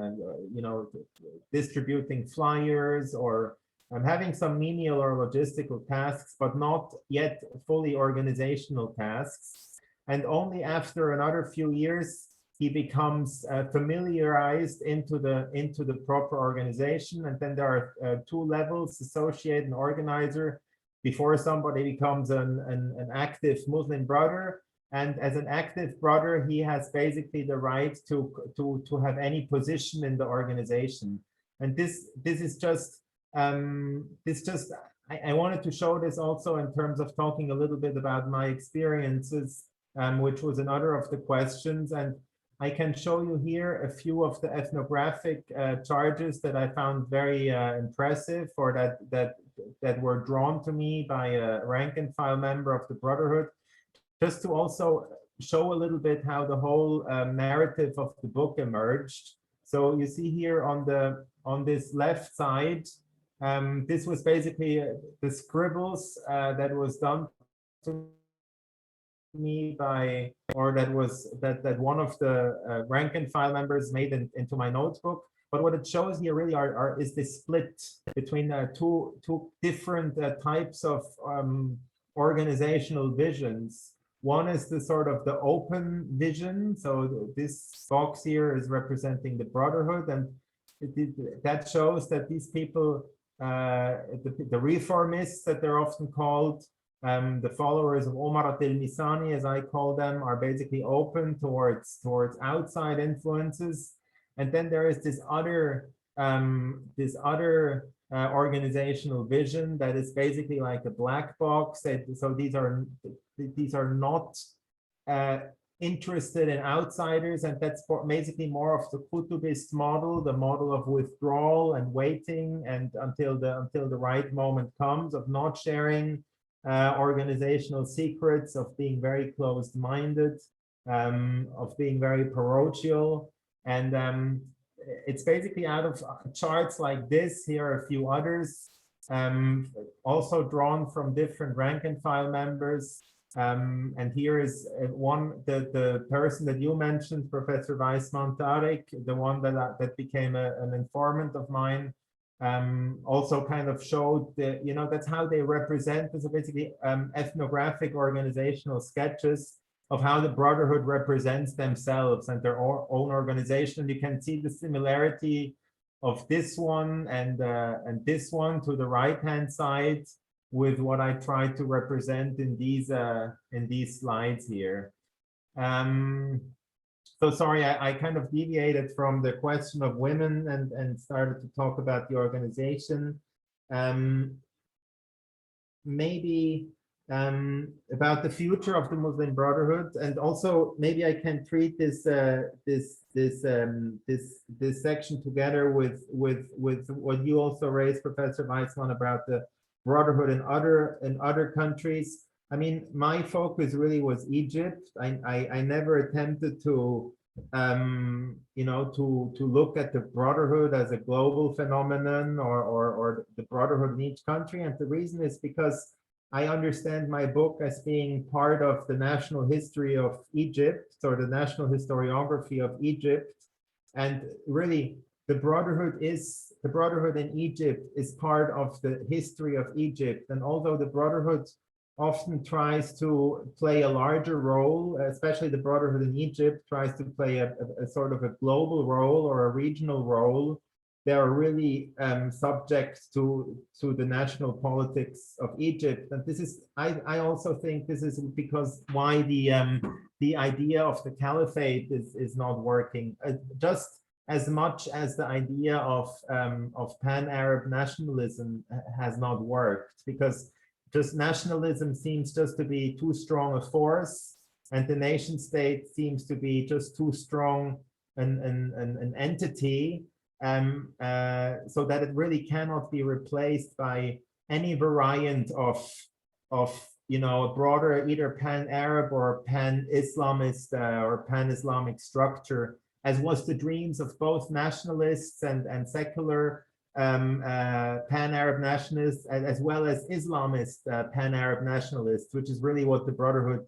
distributing flyers, or having some menial or logistical tasks, but not yet fully organizational tasks. And only after another few years, he becomes familiarized into the proper organization. And then there are 2 levels, associate and organizer, before somebody becomes an active Muslim brother. And as an active brother, he has basically the right to have any position in the organization. And this is just I wanted to show this also in terms of talking a little bit about my experiences, which was another of the questions. And I can show you here a few of the ethnographic charges that I found very impressive, or that were drawn to me by a rank and file member of the Brotherhood, just to also show a little bit how the whole narrative of the book emerged. So you see here on this left side, this was basically the scribbles that was done to me by, or that one of the rank and file members made into my notebook. But what it shows here really is the split between two different types of organizational visions. One is the sort of the open vision. So this box here is representing the Brotherhood, and that shows that these people, the reformists that they're often called, the followers of Omar al-Misani, as I call them, are basically open towards outside influences. And then there is this other organizational vision that is basically like a black box. So these are not interested in outsiders, and that's basically more of the Qutubist model, the model of withdrawal and waiting, and until the right moment comes, of not sharing organizational secrets, of being very closed-minded, of being very parochial. And it's basically out of charts like this. Here are a few others, also drawn from different rank and file members. And here is the person that you mentioned, Professor Weismann Tariq, the one that became an informant of mine, also kind of showed that's how they represent. So basically ethnographic organizational sketches of how the Brotherhood represents themselves and their own organization. You can see the similarity this one and this one to the right-hand side with what I tried to represent in these slides here. So sorry, I kind of deviated from the question of women and started to talk about the organization. Maybe about the future of the Muslim Brotherhood, and also maybe I can treat this this section together with what you also raised, Professor Weismann, about the Brotherhood in other countries. I mean, my focus really was Egypt. I never attempted to you know, to look at the Brotherhood as a global phenomenon or the Brotherhood in each country. And the reason is because I understand my book as being part of the national history of Egypt, or the national historiography of Egypt. And really, the Brotherhood in Egypt is part of the history of Egypt. And although the Brotherhood often tries to play a larger role, especially the Brotherhood in Egypt tries to play a sort of a global role or a regional role, they are really subject to the national politics of Egypt. And this is, I also think this is because why the idea of the caliphate is not working. Just as much as the idea of pan-Arab nationalism has not worked, because just nationalism seems just to be too strong a force, and the nation state seems to be just too strong an entity, so that it really cannot be replaced by any variant of you know, a broader either pan-Arab or pan-Islamist or pan-Islamic structure, as was the dreams of both nationalists and secular pan-Arab nationalists, as well as Islamist pan-Arab nationalists, which is really what the Brotherhood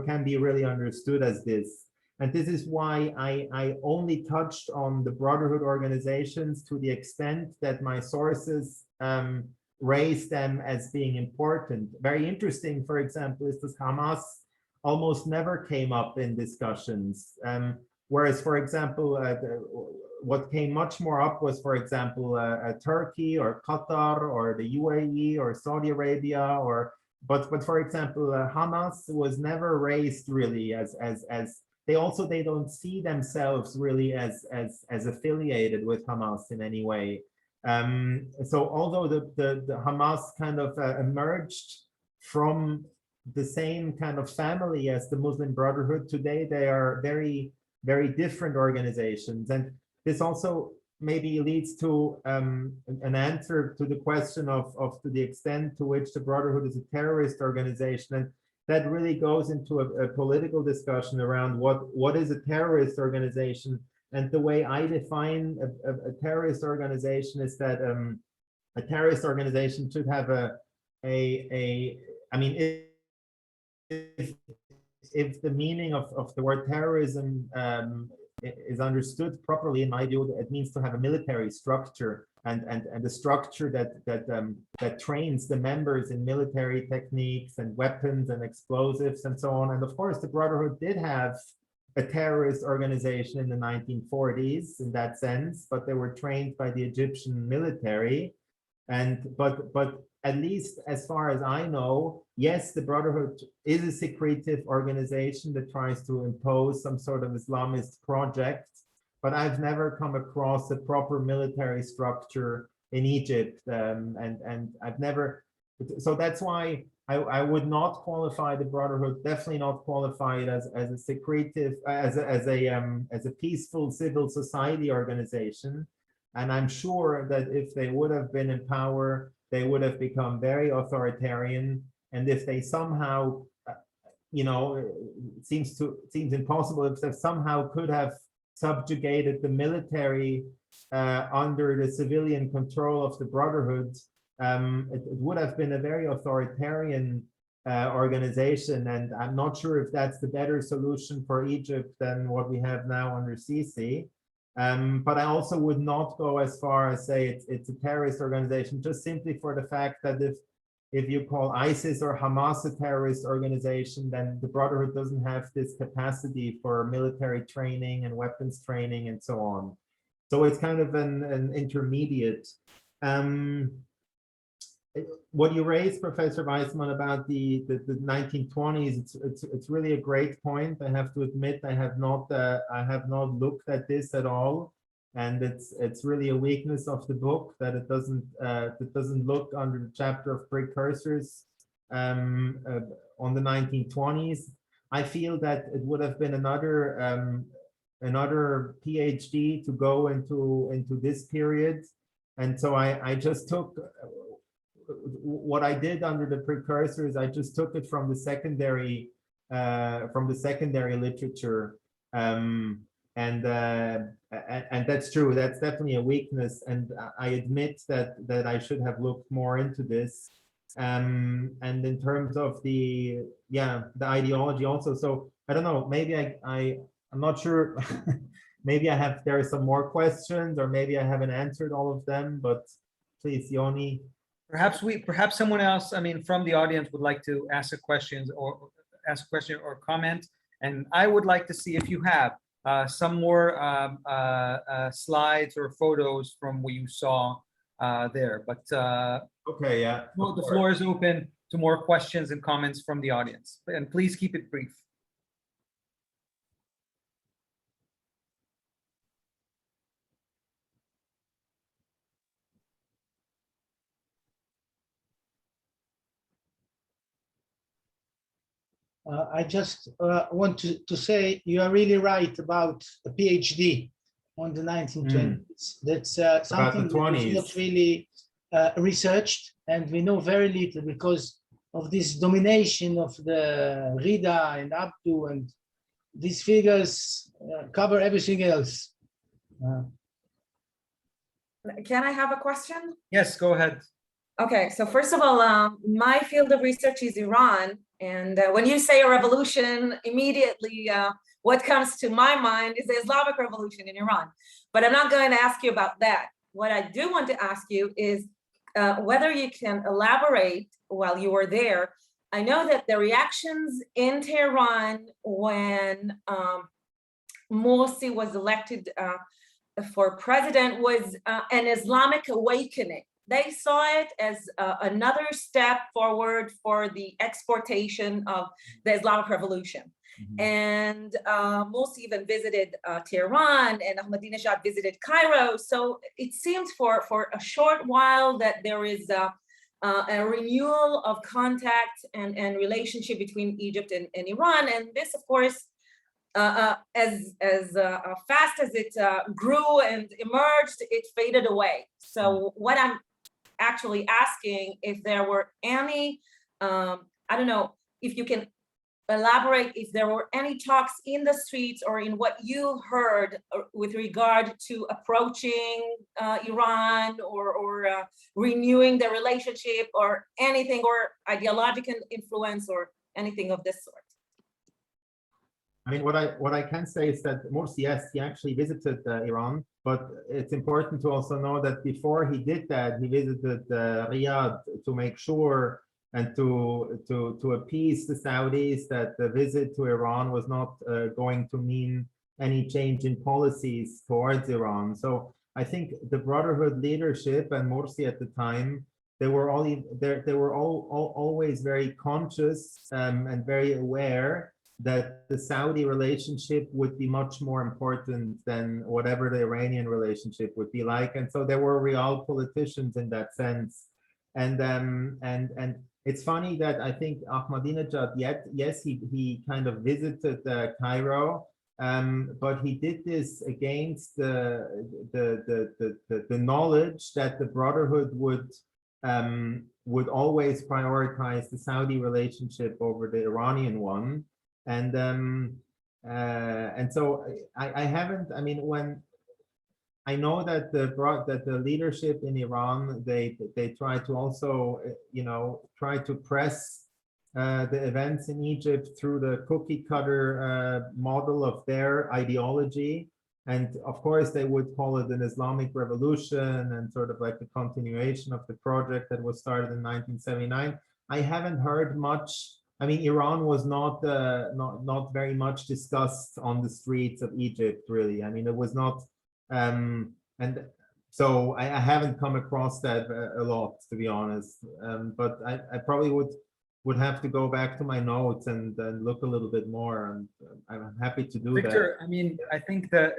can be really understood as this. And this is why I only touched on the Brotherhood organizations to the extent that my sources raised them as being important. Very interesting, for example, is that Hamas almost never came up in discussions. Whereas, for example, what came much more up was, for example, Turkey or Qatar or the UAE or Saudi Arabia, but for example, Hamas was never raised really as they don't see themselves really as affiliated with Hamas in any way. So although the Hamas kind of emerged from the same kind of family as the Muslim Brotherhood, today they are very, very different organizations. And this also maybe leads to an answer to the question of to the extent to which the Brotherhood is a terrorist organization. And that really goes into a political discussion around what is a terrorist organization. And the way I define a terrorist organization is that a terrorist organization should have I mean, if the meaning of the word terrorism is understood properly, in my view, it means to have a military structure and a structure that trains the members in military techniques and weapons and explosives and so on. And of course, the Brotherhood did have a terrorist organization in the 1940s in that sense, but they were trained by the Egyptian military. But at least as far as I know, yes, the Brotherhood is a secretive organization that tries to impose some sort of Islamist project, but I've never come across a proper military structure in Egypt, and I've never. So that's why I would not qualify the Brotherhood, definitely not qualify it as a secretive, as a peaceful civil society organization. And I'm sure that if they would have been in power, they would have become very authoritarian. And if they somehow, you know, it seems impossible, if they somehow could have subjugated the military under the civilian control of the Brotherhood, it would have been a very authoritarian organization. And I'm not sure if that's the better solution for Egypt than what we have now under Sisi. But I also would not go as far as say it's a terrorist organization, just simply for the fact that if you call ISIS or Hamas a terrorist organization, then the Brotherhood doesn't have this capacity for military training and weapons training and so on. So it's kind of an intermediate. What you raised, Professor Weismann, about the 1920s, it's really a great point. I have to admit, I have not looked at this at all, and it's really a weakness of the book that it doesn't look under the chapter of precursors on the 1920s. I feel that it would have been another PhD to go into this period, and so I just took what I did under the precursors. I just took it from the secondary literature, and that's true. That's definitely a weakness, and I admit that I should have looked more into this. And in terms of the ideology also. So I don't know. Maybe I'm not sure. Maybe there are some more questions, or maybe I haven't answered all of them. But please, Yoni. Perhaps someone else, I mean, from the audience would like to ask a question or comment, and I would like to see if you have some more slides or photos from what you saw there. But okay, yeah. The floor is open to more questions and comments from the audience, and please keep it brief. I just want to say you are really right about a PhD on the 1920s. That's something that is not really researched, and we know very little because of this domination of the Rida and Abdu, and these figures cover everything else. Can I have a question? Yes, go ahead. Okay, so first of all, my field of research is Iran. And when you say a revolution, immediately what comes to my mind is the Islamic Revolution in Iran. But I'm not going to ask you about that. What I do want to ask you is whether you can elaborate while you were there. I know that the reactions in Tehran when Morsi was elected for president was an Islamic awakening. They saw it as another step forward for the exportation of the Islamic Revolution. Mm-hmm. And Morsi even visited Tehran, and Ahmadinejad visited Cairo. So it seems for a short while that there is a renewal of contact and relationship between Egypt and Iran. And this, of course, as fast as it grew and emerged, it faded away. So what I'm actually asking if there were any, I don't know, if you can elaborate if there were any talks in the streets or in what you heard with regard to approaching Iran or renewing the relationship or anything, or ideological influence or anything of this sort. I mean, what I can say is that Morsi, yes, he actually visited Iran, but it's important to also know that before he did that, he visited Riyadh to make sure and to appease the Saudis that the visit to Iran was not going to mean any change in policies towards Iran. So I think the Brotherhood leadership and Morsi at the time, they were always very conscious and very aware that the Saudi relationship would be much more important than whatever the Iranian relationship would be like. And so there were real politicians in that sense. And it's funny that I think Ahmadinejad, yes, he kind of visited Cairo, but he did this against the knowledge that the Brotherhood would always prioritize the Saudi relationship over the Iranian one. And so I haven't, I mean, when I know that the leadership in Iran, they try to also, try to press the events in Egypt through the cookie cutter model of their ideology. And of course, they would call it an Islamic revolution and sort of like the continuation of the project that was started in 1979. I haven't heard much. I mean, Iran was not very much discussed on the streets of Egypt, really. I mean, it was not And so I haven't come across that a lot, to be honest. But I probably would have to go back to my notes and look a little bit more, and I'm happy to do Victor, that. I mean, I think that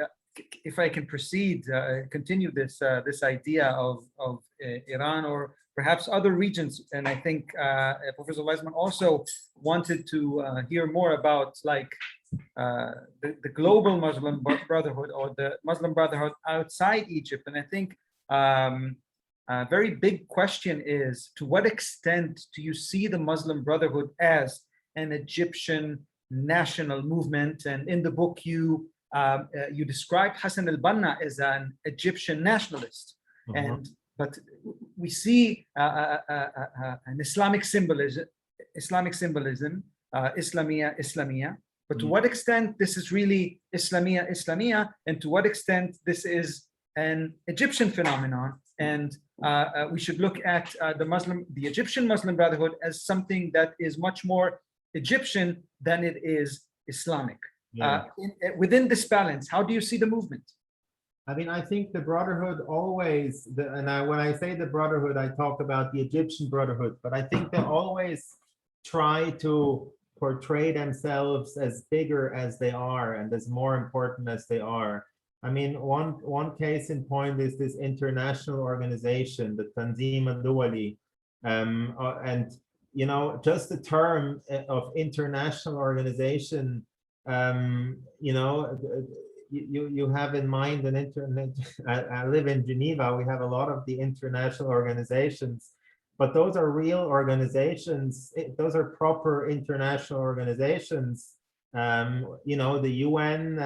if I can proceed, continue this this idea of Iran or perhaps other regions, and I think Professor Weismann also wanted to hear more about like the global Muslim Brotherhood or the Muslim Brotherhood outside Egypt. And I think a very big question is, to what extent do you see the Muslim Brotherhood as an Egyptian national movement? And in the book, you describe Hassan al-Banna as an Egyptian nationalist, but we see an Islamic symbolism, Islamia. But to what extent this is really Islamia, and to what extent this is an Egyptian phenomenon? And we should look at the Egyptian Muslim Brotherhood as something that is much more Egyptian than it is Islamic. Yeah. Within this balance, how do you see the movement? I mean, I think the Brotherhood always, when I say the Brotherhood, I talk about the Egyptian Brotherhood, but I think they always try to portray themselves as bigger as they are and as more important as they are. I mean, one case in point is this international organization, the Tanzim al-Duwali, and you know, just the term of international organization, you know, you have in mind an internet. I live in Geneva. We have a lot of the international organizations, but those are real organizations. Those are proper international organizations. You know, the UN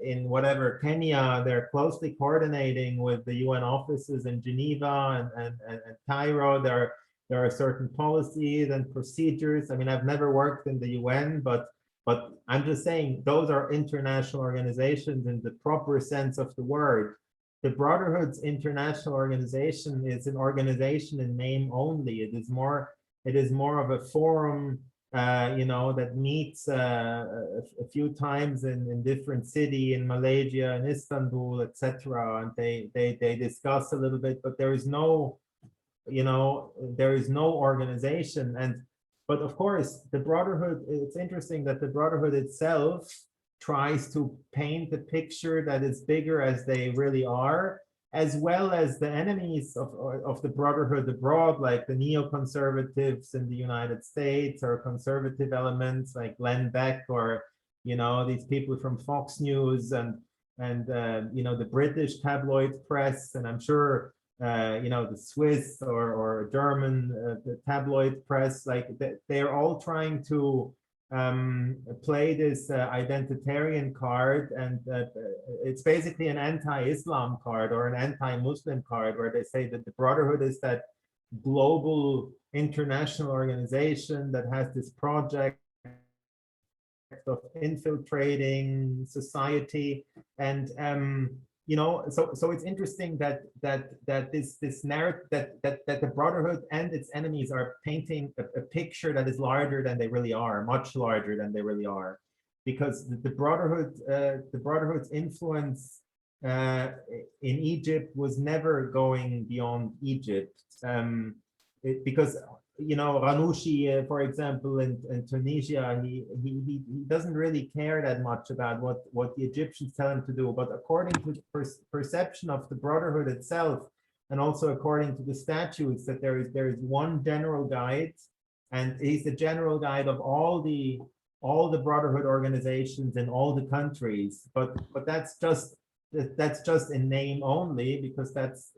in whatever Kenya, they're closely coordinating with the UN offices in Geneva and Cairo. There are certain policies and procedures. I mean, I've never worked in the UN, but I'm just saying those are international organizations in the proper sense of the word. The Brotherhood's international organization is an organization in name only. It is more of a forum, you know, that meets a few times in different city in Malaysia and Istanbul, etc. And they discuss a little bit, but there is no, you know, there is no organization. But of course, the Brotherhood, it's interesting that the Brotherhood itself tries to paint the picture that is bigger as they really are, as well as the enemies of the Brotherhood abroad, like the neoconservatives in the United States, or conservative elements like Glenn Beck, or, you know, these people from Fox News and you know, the British tabloid press, and I'm sure you know, the Swiss or German the tabloid press, like they're all trying to play this identitarian card, and it's basically an anti-Islam card or an anti-Muslim card, where they say that the Brotherhood is that global international organization that has this project of infiltrating society. And you know, so it's interesting that this narrative that the Brotherhood and its enemies are painting a picture that is larger than they really are, much larger than they really are, because the Brotherhood's influence in Egypt was never going beyond Egypt, because, you know, Ranouchi, for example, in Tunisia, he doesn't really care that much about what the Egyptians tell him to do. But according to the perception of the Brotherhood itself, and also according to the statutes, that there is one general guide, and he's the general guide of all the Brotherhood organizations in all the countries. But that's just in name only, because that's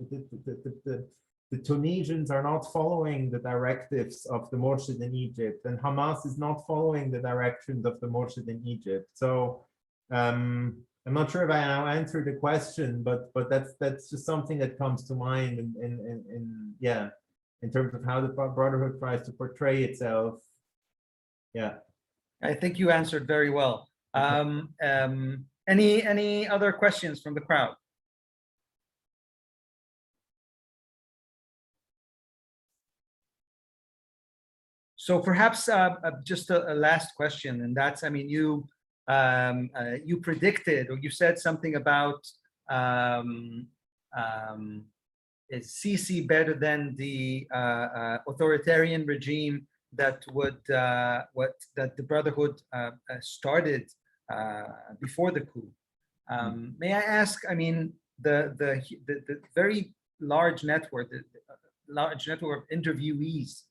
the Tunisians are not following the directives of the Murshid in Egypt, and Hamas is not following the directions of the Murshid in Egypt. So I'm not sure if I now answered the question, but that's just something that comes to mind in terms of how the Brotherhood tries to portray itself. Yeah, I think you answered very well. Any other questions from the crowd? So perhaps just a last question, and that's, I mean, you predicted, or you said something about Is Sisi better than the authoritarian regime that that the Brotherhood started before the coup? May I ask? I mean, the very large network, of interviewees,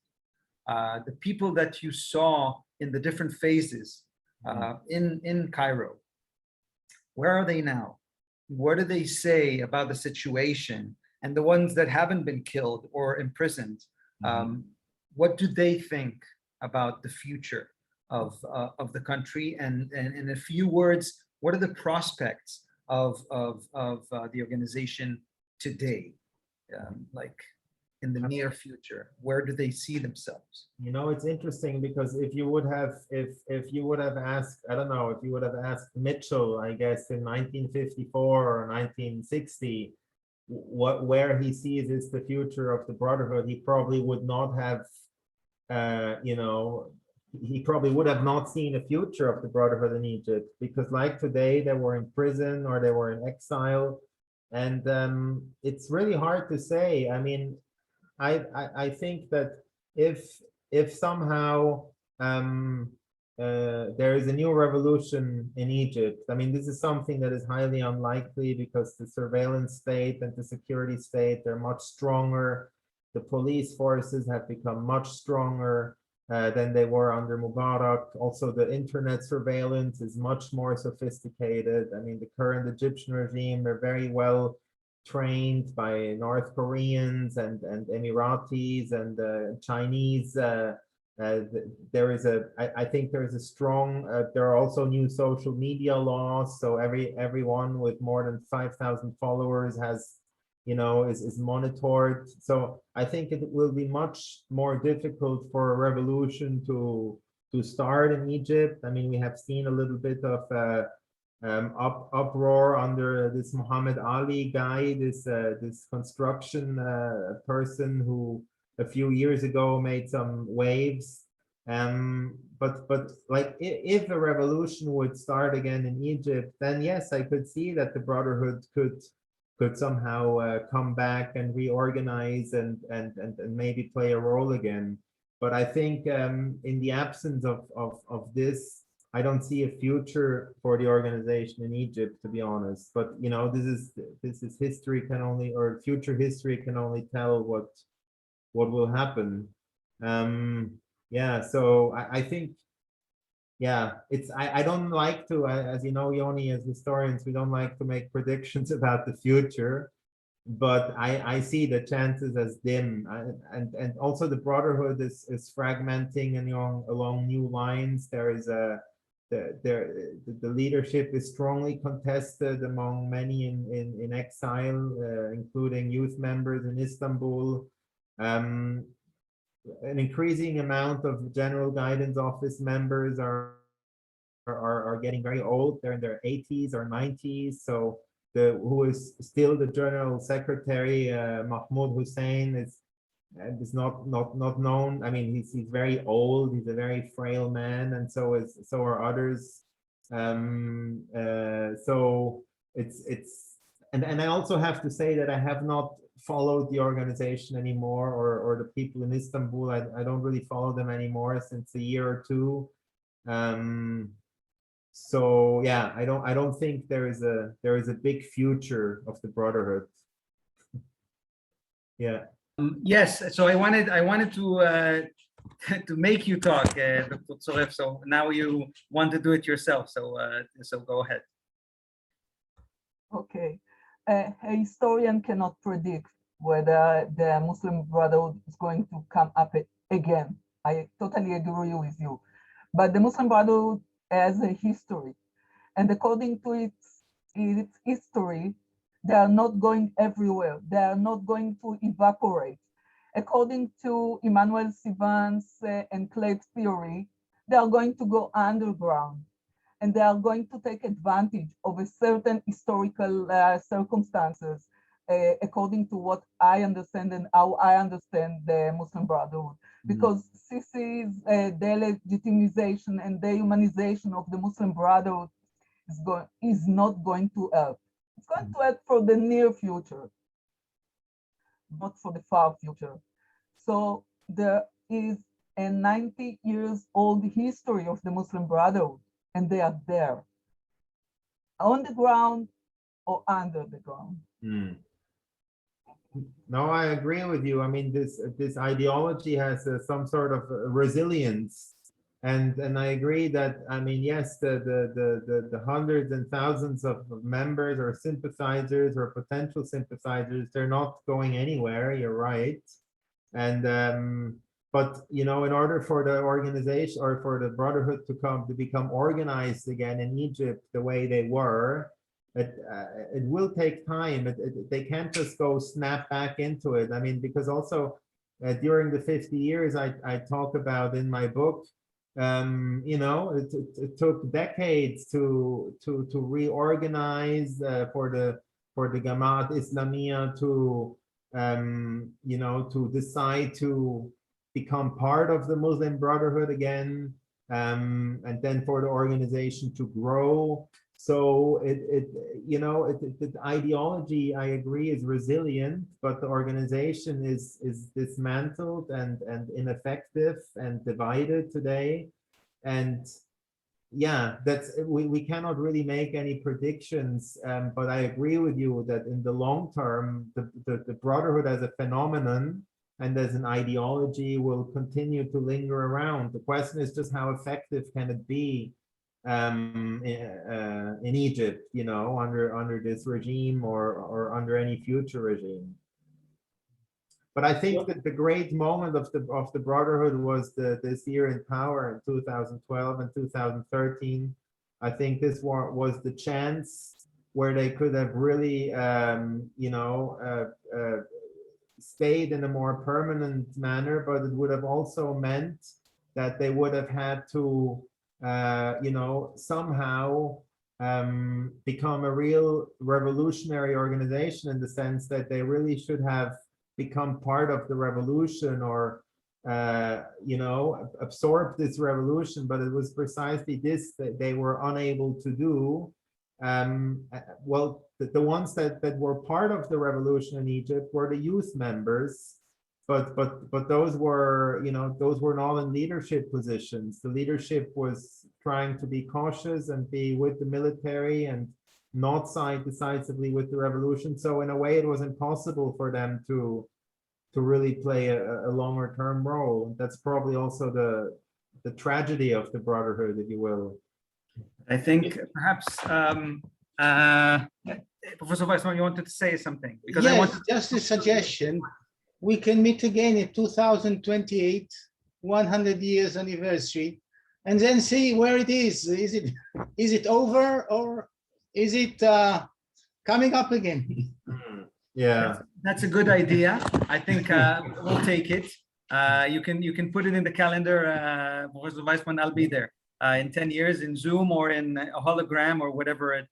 the people that you saw in the different phases in Cairo. Where are they now? What do they say about the situation? And the ones that haven't been killed or imprisoned, what do they think about the future of the country? And in a few words, what are the prospects of the organization today, like in the near future? Where do they see themselves? You know, it's interesting because if you would have asked, I don't know, if you would have asked Mitchell, I guess in 1954 or 1960, where he sees is the future of the Brotherhood, he probably would not have, he probably would have not seen a future of the Brotherhood in Egypt, because like today, they were in prison or they were in exile. And it's really hard to say. I mean, I think that if somehow there is a new revolution in Egypt, I mean, this is something that is highly unlikely because the surveillance state and the security state, they're much stronger. The police forces have become much stronger than they were under Mubarak. Also, the internet surveillance is much more sophisticated. I mean, the current Egyptian regime, they're very well trained by North Koreans and Emiratis and Chinese. I think there is a strong, there are also new social media laws. So everyone with more than 5,000 followers has, is monitored. So I think it will be much more difficult for a revolution to start in Egypt. I mean, we have seen a little bit of uproar under this Muhammad Ali guy, this construction person who a few years ago made some waves. But like if a revolution would start again in Egypt, then yes, I could see that the Brotherhood could somehow come back and reorganize and maybe play a role again. But I think in the absence of this, I don't see a future for the organization in Egypt, to be honest. But this is history can only, or future history can only tell what will happen. Yeah, so I think, yeah, I don't like to, as you know, Yoni, as historians, we don't like to make predictions about the future, but I see the chances as dim. And also the Brotherhood is fragmenting along new lines. There is the leadership is strongly contested among many in exile, including youth members in Istanbul. An increasing amount of general guidance office members are getting very old. They're in their 80s or 90s. So who is still the general secretary, Mahmoud Hussein, is not known. I mean, he's very old. He's a very frail man, and so are others. So it's and I also have to say that I have not followed the organization anymore, or the people in Istanbul. I don't really follow them anymore since a year or two. So yeah, I don't think there is a big future of the Brotherhood. Yeah. Yes, so I wanted to to make you talk, Dr. Tzoref. So now you want to do it yourself. So go ahead. Okay. A historian cannot predict whether the Muslim Brotherhood is going to come up again. I totally agree with you. But the Muslim Brotherhood has a history, and according to its history, they are not going everywhere. They are not going to evaporate. According to Emmanuel Sivan's and Clegg's theory, they are going to go underground, and they are going to take advantage of a certain historical circumstances, according to what I understand and how I understand the Muslim Brotherhood. Because Sisi's delegitimization and dehumanization of the Muslim Brotherhood is not going to help. It's going to act for the near future, not for the far future. So there is a 90 years old history of the Muslim Brotherhood, and they are there, on the ground or under the ground. No, I agree with you. I mean, this ideology has some sort of resilience, and I agree that, I mean, yes, the hundreds and thousands of members or sympathizers or potential sympathizers, they're not going anywhere. You're right, and but you know, in order for the organization or for the Brotherhood to become organized again in Egypt the way they were, it will take time. They can't just go snap back into it. I mean, because also during the 50 years I talk about in my book, you know, it took decades to reorganize for the Jamaat Islamiyya to you know, to decide to become part of the Muslim Brotherhood again, and then for the organization to grow. So you know, the ideology, I agree, is resilient, but the organization is dismantled and ineffective and divided today. And yeah, we cannot really make any predictions, but I agree with you that in the long term, the Brotherhood as a phenomenon and as an ideology will continue to linger around. The question is just how effective can it be in Egypt, you know, under this regime or under any future regime. But I think that the great moment of the Brotherhood was this year in power in 2012 and 2013. I think this was the chance where they could have really, you know, stayed in a more permanent manner, but it would have also meant that they would have had to, you know, somehow become a real revolutionary organization, in the sense that they really should have become part of the revolution, or you know, absorb this revolution. But it was precisely this that they were unable to do. Well, the ones that were part of the revolution in Egypt were the youth members, but those were, you know, those were not in leadership positions. The leadership was trying to be cautious and be with the military and not side decisively with the revolution. So in a way, it was impossible for them to really play a longer term role. That's probably also the tragedy of the Brotherhood, if you will. I think perhaps Professor Weismann, you wanted to say something, because yes, I want just a suggestion. We can meet again in 2028, 100 years anniversary, and then see where it is. Is it over, or is it coming up again? Yeah, that's a good idea. I think we'll take it. You can put it in the calendar, Professor Weismann. I'll be there in 10 years in Zoom or in a hologram or whatever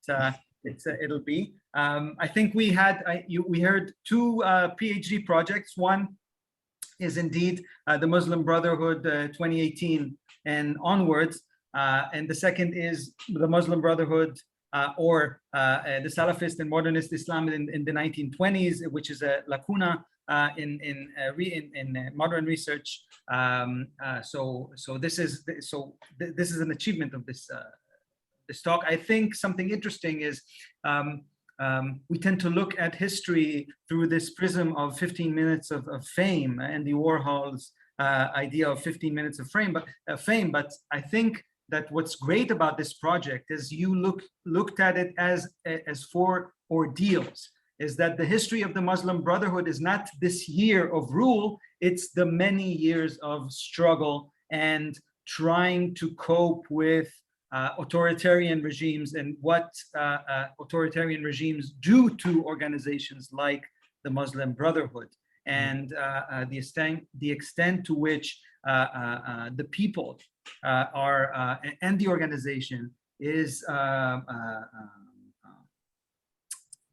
it'll be. I think we heard two PhD projects. One is indeed the Muslim Brotherhood 2018 and onwards, and the second is the Muslim Brotherhood or the Salafist and modernist Islam in the 1920s, which is a lacuna in modern research. So this is an achievement of this talk. I think something interesting is we tend to look at history through this prism of 15 minutes of fame, Andy Warhol's idea of 15 minutes of fame. But I think that what's great about this project is you looked at it as 4 ordeals. Is that the history of the Muslim Brotherhood is not this year of rule, it's the many years of struggle and trying to cope with authoritarian regimes and what authoritarian regimes do to organizations like the Muslim Brotherhood, and the extent to which the people are and the organization is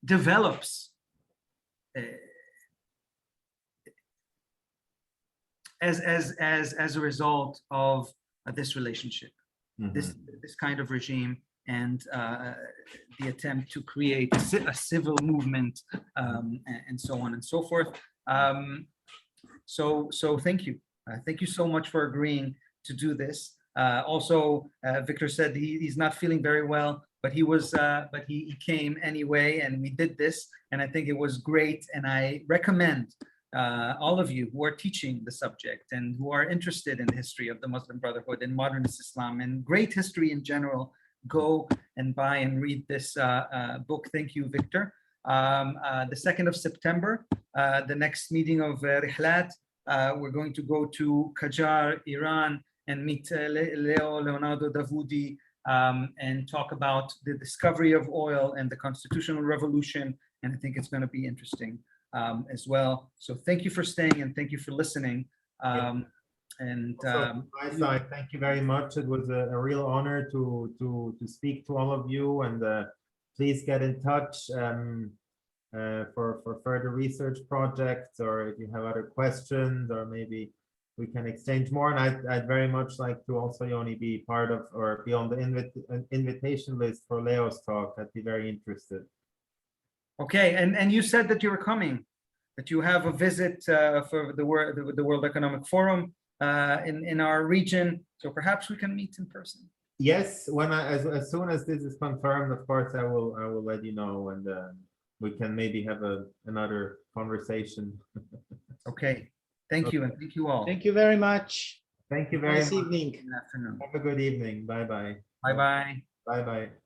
develops as a result of this relationship. Mm-hmm. This kind of regime and the attempt to create a civil movement, and so on and so forth. So thank you. Thank you so much for agreeing to do this. Also, Victor said he's not feeling very well, but he came anyway, and we did this, and I think it was great. And I recommend all of you who are teaching the subject and who are interested in the history of the Muslim Brotherhood and modernist Islam and great history in general, go and buy and read this book. Thank you, Victor. The 2nd of September, the next meeting of Rihlat, we're going to go to Qajar, Iran, and meet Leonardo Davudi, and talk about the discovery of oil and the constitutional revolution. And I think it's going to be interesting as well. So thank you for staying, and thank you for listening. And on my side, thank you very much. It was a real honor to speak to all of you, and please get in touch for further research projects, or if you have other questions, or maybe we can exchange more. And I'd very much like to also, Yoni, be part of or be on the invitation list for Leo's talk. I'd be very interested. Okay, and you said that you were coming, that you have a visit for the World Economic Forum in our region. So perhaps we can meet in person. Yes, when as soon as this is confirmed, of course, I will let you know, and we can maybe have another conversation. Okay. Thank you, and thank you all. Thank you very much. Thank you very much. Nice evening. Good afternoon. Have a good evening. Bye-bye. Bye-bye. Bye-bye.